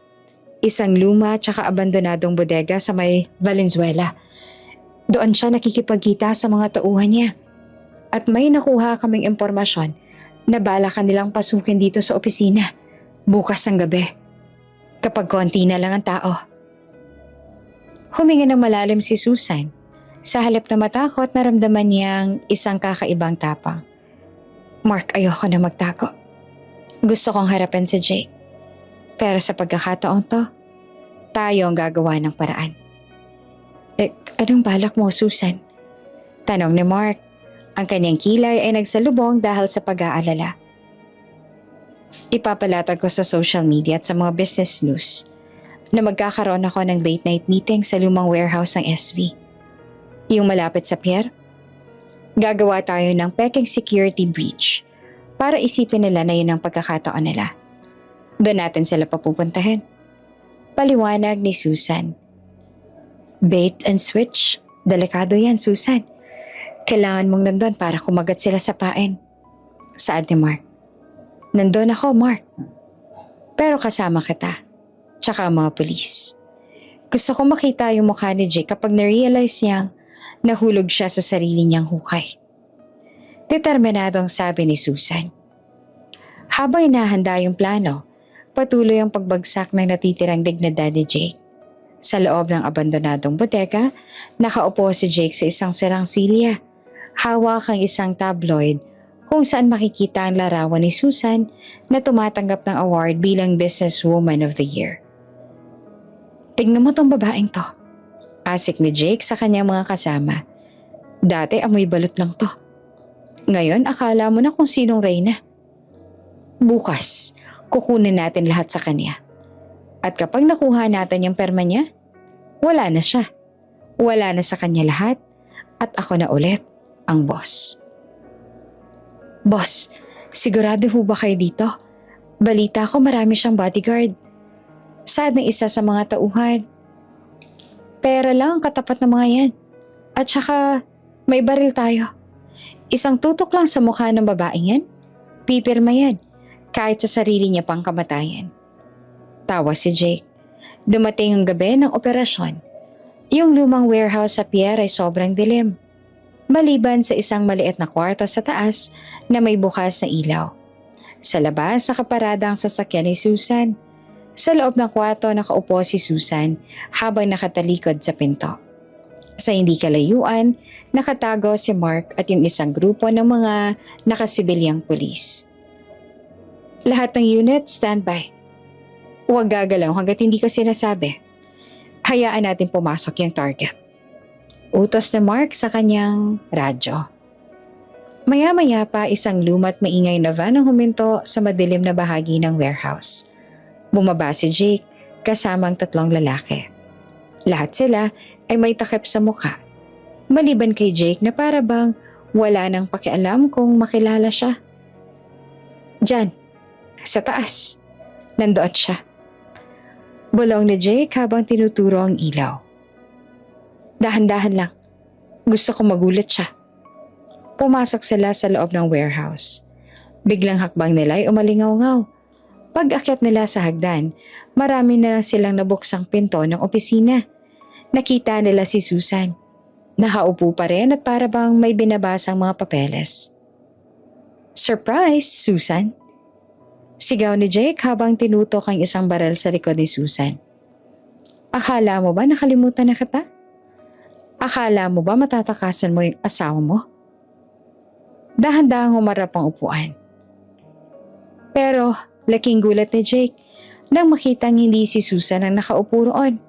Isang luma tsaka abandonadong bodega sa may Valenzuela. Doon siya nakikipagkita sa mga tauhan niya. At may nakuha kaming impormasyon na balak nilang pasukin dito sa opisina. Bukas ng gabi, kapag konti na lang ang tao. Huminga ng malalim si Susan. Sa halip na matakot, naramdaman niyang isang kakaibang tapang. Mark, ayoko na magtago. Gusto kong harapin si Jake. Pero sa pagkakataong to, tayo ang gagawa ng paraan. Anong balak mo, Susan? Tanong ni Mark. Ang kanyang kilay ay nagsalubong dahil sa pag-aalala. Ipapalatag ko sa social media at sa mga business news na magkakaroon ako ng late night meeting sa lumang warehouse ng SV. Yung malapit sa pier. Gagawa tayo ng peking security breach para isipin nila na yun ang pagkakataon nila. Doon natin sila papupuntahin. Paliwanag ni Susan. Bait and switch. Delikado yan, Susan. Kailangan mong nandun para kumagat sila sa pain. Saad ni Mark. Nandun ako, Mark. Pero kasama kita. Tsaka ang mga pulis. Gusto ko makita yung mukha ni Jake kapag na-realize niyang Nahulog siya sa sarili niyang hukay. Determinadong sabi ni Susan. Habang inahanda yung plano, patuloy ang pagbagsak ng natitirang dignidad ni Jake. Sa loob ng abandonadong bodega, nakaupo si Jake sa isang sirang silya. Hawak ang isang tabloid kung saan makikita ang larawan ni Susan na tumatanggap ng award bilang Businesswoman of the Year. Tignan mo tong babaeng to. Asik ni Jake sa kanyang mga kasama. Dati amoy balot lang to. Ngayon akala mo na kung sinong reyna. Bukas, kukunin natin lahat sa kanya. At kapag nakuha natin yung perma niya, wala na siya. Wala na sa kanya lahat at ako na ulit ang boss. Boss, sigurado ho ba kayo dito? Balita ko marami siyang bodyguard. Sad na isa sa mga tauhan. Pera lang ang katapat ng mga yan. At saka may baril tayo. Isang tutok lang sa mukha ng babaeng yan, pipirma yan. Kahit sa sarili niya pang kamatayan. Tawa si Jake. Dumating ang gabi ng operasyon. Yung lumang warehouse sa pier ay sobrang dilim. Maliban sa isang maliit na kwarto sa taas na may bukas na ilaw. Sa labas, nakaparada ang sasakyan ni Susan. Sa loob ng kwarto, nakaupo si Susan habang nakatalikod sa pinto. Sa hindi kalayuan, nakatago si Mark at yung isang grupo ng mga nakasibilyang pulis. Lahat ng unit, standby. Huwag gagalaw hanggat hindi ko sinasabi. Hayaan natin pumasok yung target. Utos ni Mark sa kanyang radyo. Maya-maya pa isang luma't maingay na van ang huminto sa madilim na bahagi ng warehouse. Bumaba si Jake kasama ang 3 lalaki. Lahat sila ay may takip sa mukha. Maliban kay Jake na para bang wala nang pakialam kung makilala siya. Diyan. Sa taas. Nandoon siya. Bulong ni Jake habang tinuturo ang ilaw. Dahan-dahan lang. Gusto ko magulat siya. Pumasok sila sa loob ng warehouse. Biglang hakbang nila ay umalingaw-ngaw. Pag-akyat nila sa hagdan, marami na lang silang nabuksang pinto ng opisina. Nakita nila si Susan. Nakaupo pa rin at para bang may binabasang mga papeles. Surprise, Susan! Sigaw ni Jake habang tinutok ang isang baril sa likod ni Susan. Akala mo ba nakalimutan na kita? Akala mo ba matatakasan mo yung asawa mo? Dahan-dahang humarap ang upuan. Pero laking gulat ni Jake nang makitang hindi si Susan ang nakaupo roon,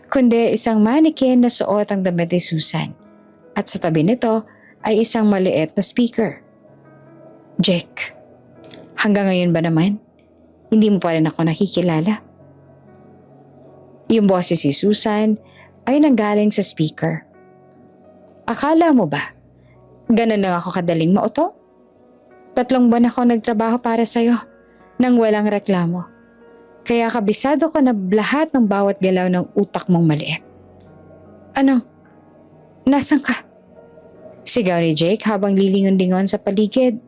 kundi isang mannequin na suot ang damit ni Susan. At sa tabi nito ay isang maliit na speaker. Jake, hanggang ngayon ba naman, hindi mo pa rin ako nakikilala? Yung boses si Susan ay nanggaling sa speaker. Akala mo ba, ganun lang ako kadaling mauto? 3 buwan ako nagtrabaho para sa'yo nang walang reklamo. Kaya kabisado ko na lahat ng bawat galaw ng utak mong maliit. Ano? Nasaan ka? Sigaw ni Jake habang lilingon-lingon sa paligid.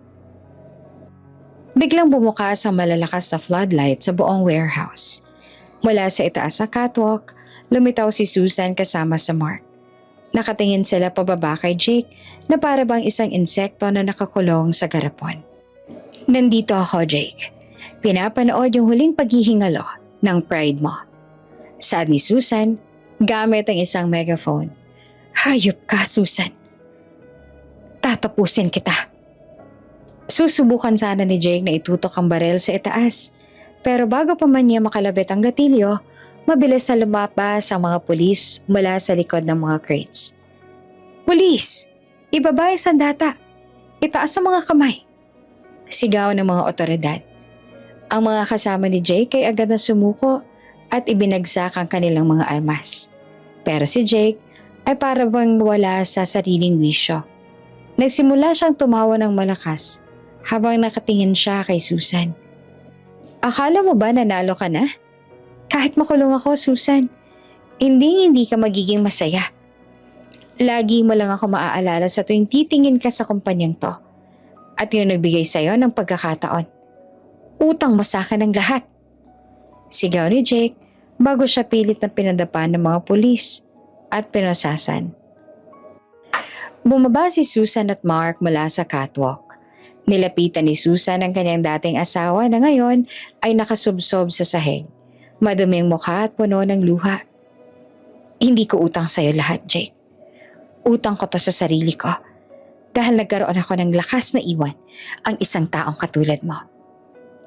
Biglang bumukas ang malalakas na floodlight sa buong warehouse. Mula sa itaas na catwalk, lumitaw si Susan kasama sa Mark. Nakatingin sila pababa kay Jake na para bang isang insekto na nakakulong sa garapon. Nandito ako, Jake. Pinapanood yung huling paghihingalo ng pride mo. Saad ni Susan, gamit ang isang megaphone. Hayop ka, Susan. Tatapusin kita. Susubukan sana ni Jake na itutok ang baril sa itaas. Pero bago pa man niya makalabit ang gatilyo, mabilis na lumabas ang mga pulis mula sa likod ng mga crates. Pulis! Ibaba ang sandata! Itaas ang mga kamay! Sigaw ng mga otoridad. Ang mga kasama ni Jake ay agad na sumuko at ibinagsak ang kanilang mga armas. Pero si Jake ay para bang wala sa sariling wisyo. Nagsimula siyang tumawa ng malakas habang nakatingin siya kay Susan. Akala mo ba nanalo ka na? Kahit makulong ako, Susan, hindi ka magiging masaya. Lagi mo lang ako maaalala sa tuwing titingin ka sa kumpanyang to. At yun nagbigay sa'yo ng pagkakataon. Utang mo sa akin ang lahat. Sigaw ni Jake bago siya pilit na pinadapa ng mga pulis at pinosasan. Bumaba si Susan at Mark mula sa catwalk. Nilapitan ni Susan ang kanyang dating asawa na ngayon ay nakasubsob sa sahig. Maduming mukha at puno ng luha. Hindi ko utang sa'yo lahat, Jake. Utang ko to sa sarili ko. Dahil nagkaroon ako ng lakas na iwan ang isang taong katulad mo.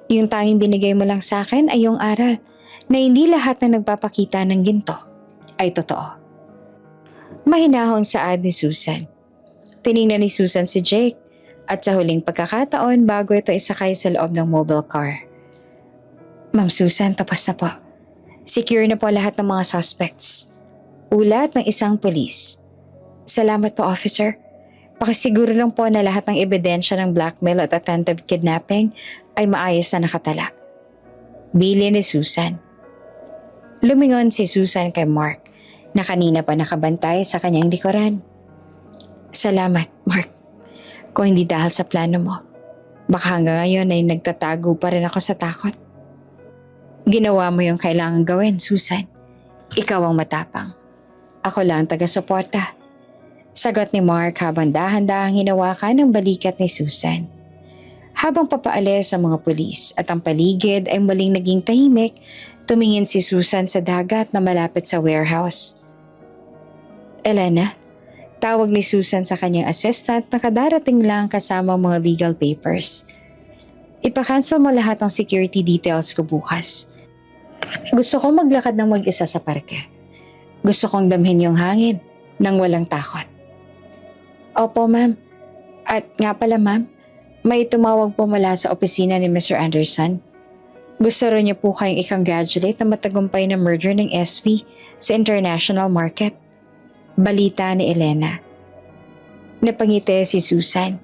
Yung tanging binigay mo lang sa akin ay yung aral na hindi lahat na nagpapakita ng ginto ay totoo. Mahinahong saad ni Susan. Tiningnan ni Susan si Jake at sa huling pagkakataon bago ito isakay sa loob ng mobile car. Ma'am Susan, tapos na po. Secure na po lahat ng mga suspects. Ulat ng isang pulis. Salamat po, officer. Pakisiguro lang po na lahat ng ebidensya ng blackmail at attempted kidnapping ay maayos na nakatala. Bili ni Susan. Lumingon si Susan kay Mark na kanina pa nakabantay sa kanyang likuran. Salamat, Mark. Kung hindi dahil sa plano mo, baka hanggang ngayon ay nagtatago pa rin ako sa takot. Ginawa mo yung kailangan gawin, Susan. Ikaw ang matapang. Ako lang taga-suporta. Sagot ni Mark habang dahan-dahang hinawakan ang balikat ni Susan. Habang papaalis ang mga pulis at ang paligid ay muling naging tahimik, tumingin si Susan sa dagat na malapit sa warehouse. Elena, tawag ni Susan sa kanyang assistant na kadarating lang kasama ang mga legal papers. Ipakancel mo lahat ng security details ko bukas. Gusto kong maglakad ng mag-isa sa parke. Gusto kong damhin yung hangin nang walang takot. Opo, ma'am. At nga pala, ma'am, may tumawag po mula sa opisina ni Mr. Anderson. Gusto rin niyo po kayong i-congratulate na matagumpay na merger ng SV sa international market. Balita ni Elena. Napangiti si Susan.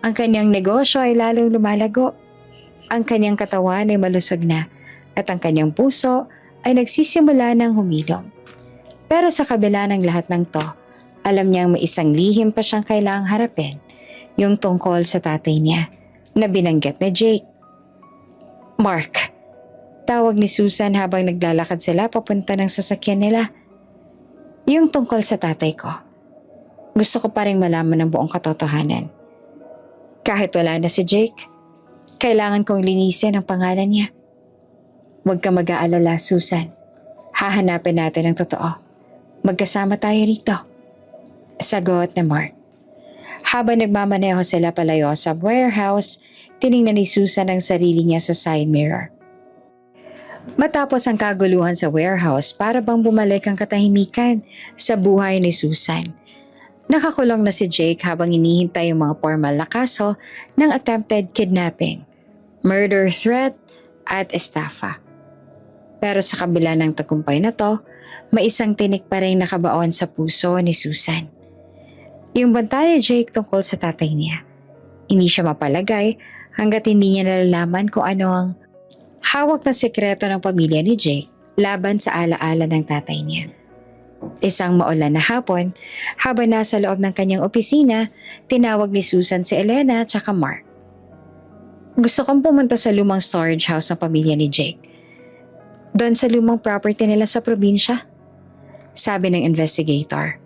Ang kanyang negosyo ay lalong lumalago. Ang kanyang katawan ay malusog na at ang kanyang puso ay nagsisimula ng humilom. Pero sa kabila ng lahat ng to, alam niyang may isang lihim pa siyang kailangang harapin, yung tungkol sa tatay niya na binanggit ni Jake. Mark, tawag ni Susan habang naglalakad sila papunta ng sasakyan nila. Yung tungkol sa tatay ko. Gusto ko pa rin malaman ang buong katotohanan. Kahit wala na si Jake, kailangan kong linisin ang pangalan niya. Huwag ka mag-aalala, Susan. Hahanapin natin ang totoo. Magkasama tayo rito. Sagot ni Mark. Habang nagmamaneho sila palayo sa warehouse, tiningnan ni Susan ang sarili niya sa side mirror. Matapos ang kaguluhan sa warehouse, para bang bumalik ang katahimikan sa buhay ni Susan. Nakakulong na si Jake habang inihintay yung mga formal na kaso ng attempted kidnapping, murder threat at estafa. Pero sa kabila ng tagumpay na to, may isang tinik pa rin nakabaon sa puso ni Susan. Yung banta ni Jake tungkol sa tatay niya. Hindi siya mapalagay hanggat hindi niya nalalaman kung ano ang hawak na sekreto ng pamilya ni Jake laban sa alaala ng tatay niya. Isang maulan na hapon, habang nasa loob ng kanyang opisina, tinawag ni Susan si Elena at saka Mark. Gusto kong pumunta sa lumang storage house ng pamilya ni Jake. Doon sa lumang property nila sa probinsya, sabi ng investigator.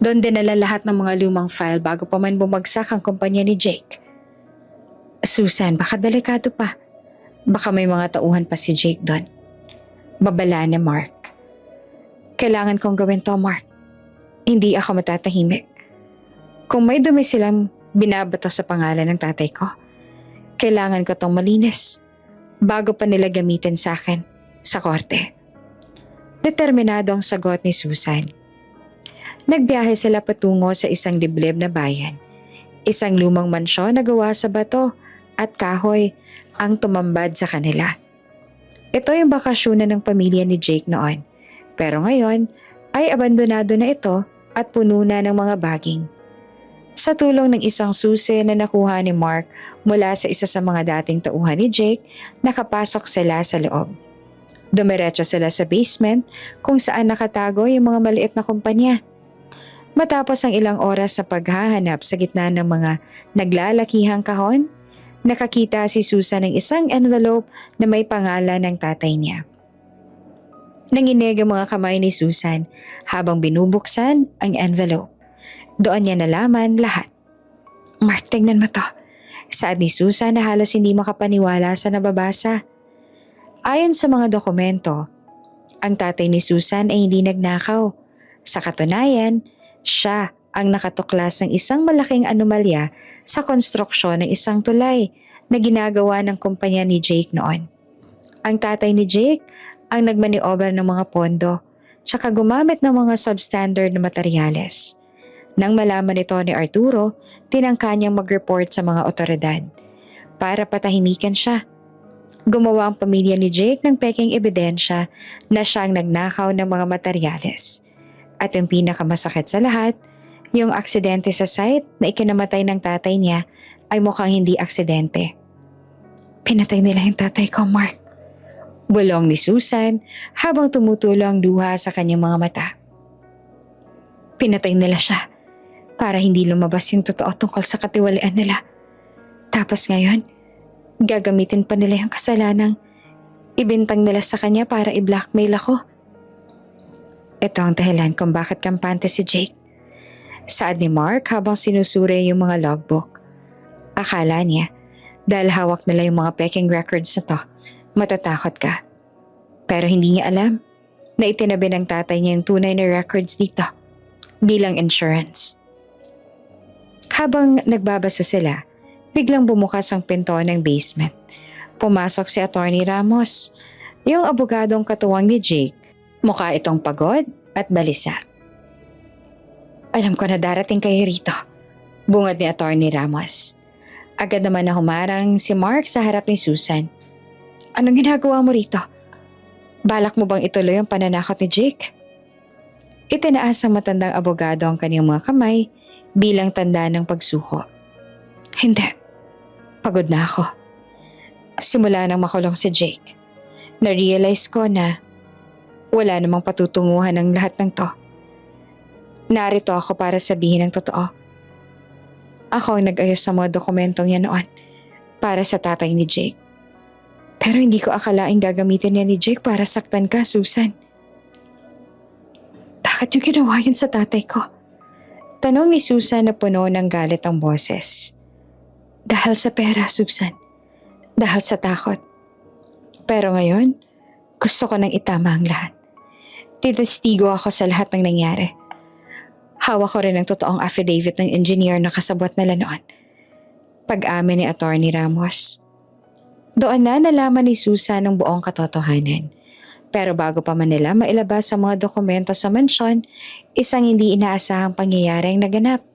Doon dinala lahat ng mga lumang file bago pa man bumagsak ang kumpanya ni Jake. Susan, baka delikado pa. Baka may mga tauhan pa si Jake doon. Babala ni Mark. Kailangan kong gawin to, Mark. Hindi ako matatahimik. Kung may dumi silang binabato sa pangalan ng tatay ko, kailangan ko tong malinis bago pa nila gamitin sa akin sa korte. Determinado ang sagot ni Susan. Nagbiyahe sila patungo sa isang liblib na bayan. Isang lumang mansyon na gawa sa bato at kahoy ang tumambad sa kanila. Ito yung bakasyonan ng pamilya ni Jake noon. Pero ngayon ay abandonado na ito at puno na ng mga baging. Sa tulong ng isang susi na nakuha ni Mark mula sa isa sa mga dating tauhan ni Jake, nakapasok sila sa loob. Dumiretso sila sa basement kung saan nakatago yung mga maliit na kumpanya. Matapos ang ilang oras sa paghahanap sa gitna ng mga naglalakihang kahon, nakakita si Susan ng isang envelope na may pangalan ng tatay niya. Nanginig ang mga kamay ni Susan habang binubuksan ang envelope. Doon niya nalaman lahat. Mark, tingnan mo to. Saad ni Susan na halos hindi makapaniwala sa nababasa. Ayon sa mga dokumento, ang tatay ni Susan ay hindi nagnakaw. Sa katunayan, siya ang nakatuklas ng isang malaking anomalya sa konstruksyon ng isang tulay na ginagawa ng kumpanya ni Jake noon. Ang tatay ni Jake ang nagmaniover ng mga pondo tsaka gumamit ng mga substandard na materyales. Nang malaman ito ni Arturo, tinangka niyang mag-report sa mga otoridad para patahimikan siya. Gumawa ang pamilya ni Jake ng peking ebidensya na siya ang nagnakaw ng mga materyales. At yung pinakamasakit sa lahat, yung aksidente sa site na ikinamatay ng tatay niya ay mukhang hindi aksidente. Pinatay nila yung tatay ko, Mark. Bulong ni Susan habang tumutulo ang luha sa kanyang mga mata. Pinatay nila siya para hindi lumabas yung totoo tungkol sa katiwalian nila. Tapos ngayon, gagamitin pa nila yung kasalanang ibintang nila sa kanya para i-blackmail ako. Ito ang dahilan kung bakit kampante si Jake. Saad ni Mark habang sinusuri yung mga logbook. Akala niya, dahil hawak nila yung mga peking records na to, matatakot ka. Pero hindi niya alam na itinabi ng tatay niya yung tunay na records dito bilang insurance. Habang nagbabasa sila, biglang bumukas ang pinto ng basement. Pumasok si Attorney Ramos, yung abogadong katuwang ni Jake. Mukha itong pagod at balisa. Alam ko na darating kayo rito, bungad ni Attorney Ramos. Agad naman na humarang si Mark sa harap ni Susan. Anong ginagawa mo rito? Balak mo bang ituloy ang pananakot ni Jake? Itinaas ang matandang abogado ang kanyang mga kamay bilang tanda ng pagsuko. Hindi. Pagod na ako. Simula nang makulong si Jake, na-realize ko na wala namang patutunguhan ng lahat ng to. Narito ako para sabihin ang totoo. Ako ang nag-ayos sa mga dokumentong yan noon para sa tatay ni Jake. Pero hindi ko akalaing gagamitin niya ni Jake para saktan ka, Susan. Bakit yung ginawa yun sa tatay ko? Tanong ni Susan na puno ng galit ang boses. Dahil sa pera, Susan. Dahil sa takot. Pero ngayon, gusto ko nang itama ang lahat. Titestigo ako sa lahat ng nangyari. Hawak ko rin ang totoong affidavit ng engineer na kasabot nila noon. Pag-amin ni Attorney Ramos. Doon na nalaman ni Susan ang buong katotohanan. Pero bago pa man nila mailabas ang mga dokumento sa mansyon, isang hindi inaasahang pangyayari ang naganap.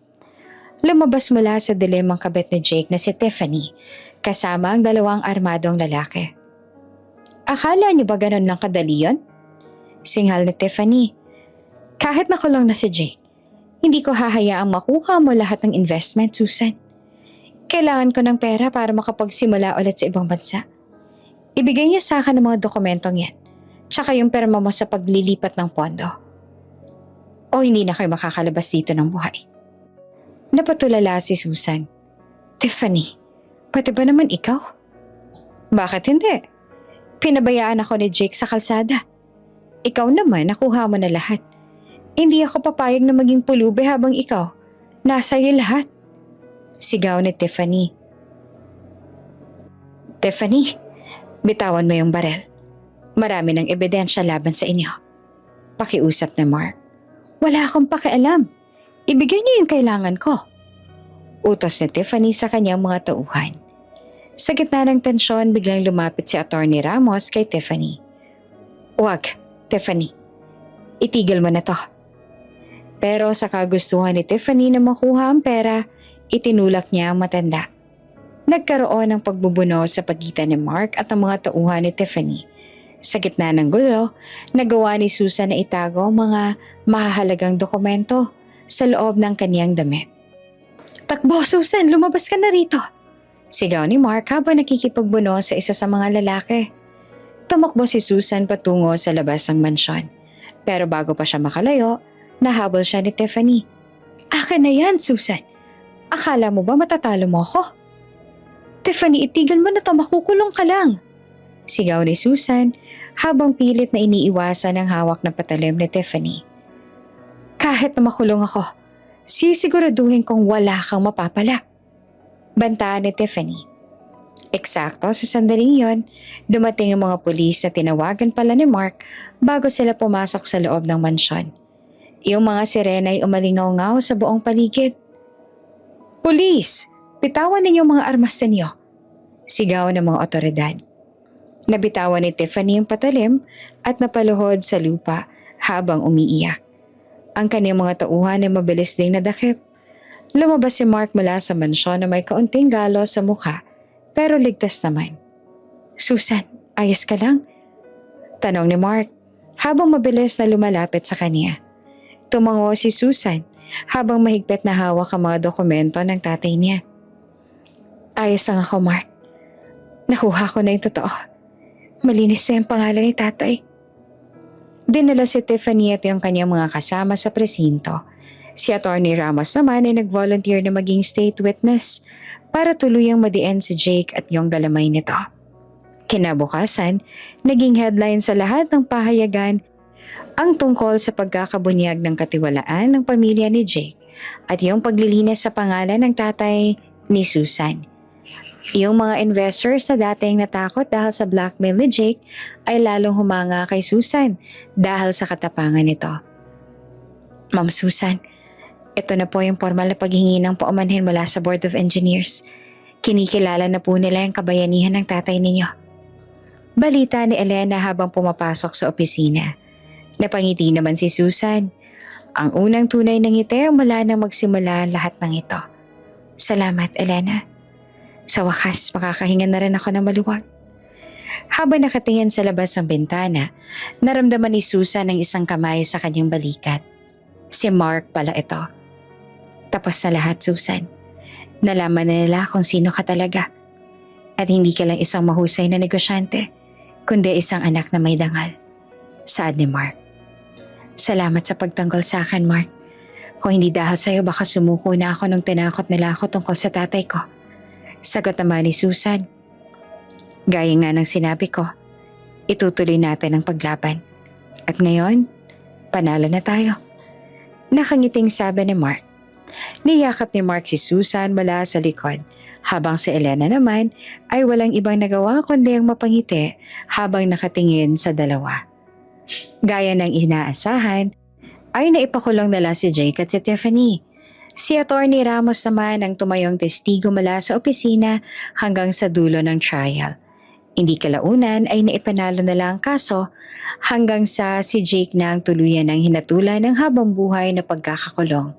Lumabas mula sa dilim ang kabit ni Jake na si Tiffany, kasama ang dalawang armadong lalaki. Akala niyo ba ganun lang kadali yun? Singhal ni Tiffany. Kahit nakulong na si Jake, hindi ko hahayaang makuha mo lahat ng investment, Susan. Kailangan ko ng pera para makapagsimula ulit sa ibang bansa. Ibigay niya sa akin ang mga dokumentong yan, tsaka yung perma mo sa paglilipat ng pondo. O hindi na kayo makakalabas dito ng buhay. Napatulala si Susan. Tiffany, pati ba naman ikaw? Bakit hindi? Pinabayaan ako ni Jake sa kalsada. Ikaw naman, nakuha mo na lahat. Hindi ako papayag na maging pulubi habang ikaw. Nasa iyo lahat. Sigaw ni Tiffany. Tiffany, bitawan mo yung barel. Marami ng ebidensya laban sa inyo. Pakiusap ni Mark. Wala akong pakialam. Ibigay niyo yung kailangan ko. Utos ni Tiffany sa kanyang mga tauhan. Sa gitna ng tensyon, biglang lumapit si Attorney Ramos kay Tiffany. Huwag, Tiffany. Itigil mo na to. Pero sa kagustuhan ni Tiffany na makuha ang pera, itinulak niya ang matanda. Nagkaroon ng pagbubuno sa pagitan ni Mark at ang mga tauhan ni Tiffany. Sa gitna ng gulo, nagawa ni Susan na itago ang mga mahahalagang dokumento sa loob ng kaniyang damit. Takbo, Susan! Lumabas ka na rito! Sigaw ni Mark habang nakikipagbuno sa isa sa mga lalaki. Tumakbo si Susan patungo sa labas ng mansyon. Pero bago pa siya makalayo, nahabol siya ni Tiffany. Akin na yan, Susan! Akala mo ba matatalo mo ako? Tiffany, itigil mo na to, makukulong ka lang! Sigaw ni Susan habang pilit na iniiwasan ang hawak ng patalim ni Tiffany. Kahit na makulong ako, Sisiguraduhin kong wala kang mapapala. Bantaan ni Tiffany. Eksakto sa sandaling yon, dumating ang mga pulis na tinawagan pala ni Mark bago sila pumasok sa loob ng mansyon. Yung mga sirena ay umalingaw-ngaw sa buong paligid. "Pulis! Bitawan ninyong mga armas ninyo!" Sigaw ng mga otoridad. Nabitawan ni Tiffany ang patalim at napaluhod sa lupa habang umiiyak. Ang kanyang mga tauhan ay mabilis ding nadakip. Lumabas si Mark mula sa mansyon na may kaunting galo sa mukha pero ligtas naman. "Susan, ayos ka lang?" Tanong ni Mark habang mabilis na lumalapit sa kanya. Tumango si Susan habang mahigpit na hawak ang mga dokumento ng tatay niya. "Ayos lang ako, Mark. Nakuha ko na yung totoo. Malinis na yung pangalan ni tatay." Dinala si Tiffany at yung kanyang mga kasama sa presinto. Si Atty. Ramos naman ay nag-volunteer na maging state witness para tuluyang madiin si Jake at yung galamay nito. Kinabukasan, naging headline sa lahat ng pahayagan ang tungkol sa pagkakabunyag ng katiwalaan ng pamilya ni Jake at yung paglilinis sa pangalan ng tatay ni Susan. Yung mga investors na dating natakot dahil sa blackmail ni Jake ay lalong humanga kay Susan dahil sa katapangan nito. "Ma'am Susan, ito na po yung formal na paghingi ng paumanhin mula sa Board of Engineers. Kinikilala na po nila yung kabayanihan ng tatay ninyo." Balita ni Elena habang pumapasok sa opisina. Napangiti naman si Susan. Ang unang tunay ng ngiti mula nang magsimula lahat ng ito. "Salamat, Elena. Sa wakas, makakahinga na rin ako ng maluwag." Habang nakatingin sa labas ng bintana, naramdaman ni Susan ang isang kamay sa kanyang balikat. Si Mark pala ito. "Tapos na lahat, Susan. Nalaman na nila kung sino ka talaga. At hindi ka lang isang mahusay na negosyante, kundi isang anak na may dangal." Saad ni Mark. "Salamat sa pagtanggol sa akin, Mark. Kung hindi dahil sa'yo, baka sumuko na ako nung tinakot nila ako tungkol sa tatay ko." Sagot naman ni Susan. "Gaya nga ng sinabi ko, itutuloy natin ang paglaban. At ngayon, panalo na tayo." Nakangiting sabi ni Mark. Niyakap ni Mark si Susan mula sa likod, habang si Elena naman ay walang ibang nagawa kundi ang mapangiti habang nakatingin sa dalawa. Gaya ng inaasahan, ay naipakulong nila si Jake at si Tiffany. Si Atty. Ramos naman ang tumayong testigo mula sa opisina hanggang sa dulo ng trial. Hindi kalaunan ay naipanalo nila ang kaso hanggang sa si Jake na ang tuluyan ng hinatulan ng habang buhay na pagkakakulong,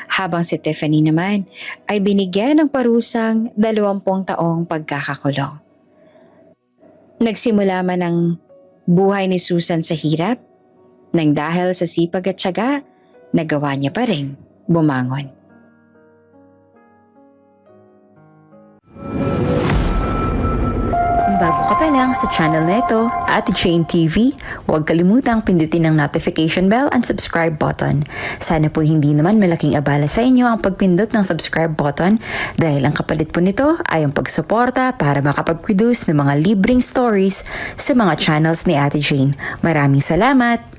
habang si Tiffany naman ay binigyan ng parusang 20 taong pagkakakulong. Nagsimula man ang buhay ni Susan sa hirap, nang dahil sa sipag at tiyaga, nagawa niya pa rin bumangon. Kung bago ka pa lang sa channel na ito, Ate Jane TV, huwag kalimutang pindutin ang notification bell and subscribe button. Sana po hindi naman malaking abala sa inyo ang pagpindot ng subscribe button dahil ang kapalit po nito ay ang pagsuporta para makapag-produce ng mga libreng stories sa mga channels ni Ate Jane. Maraming salamat!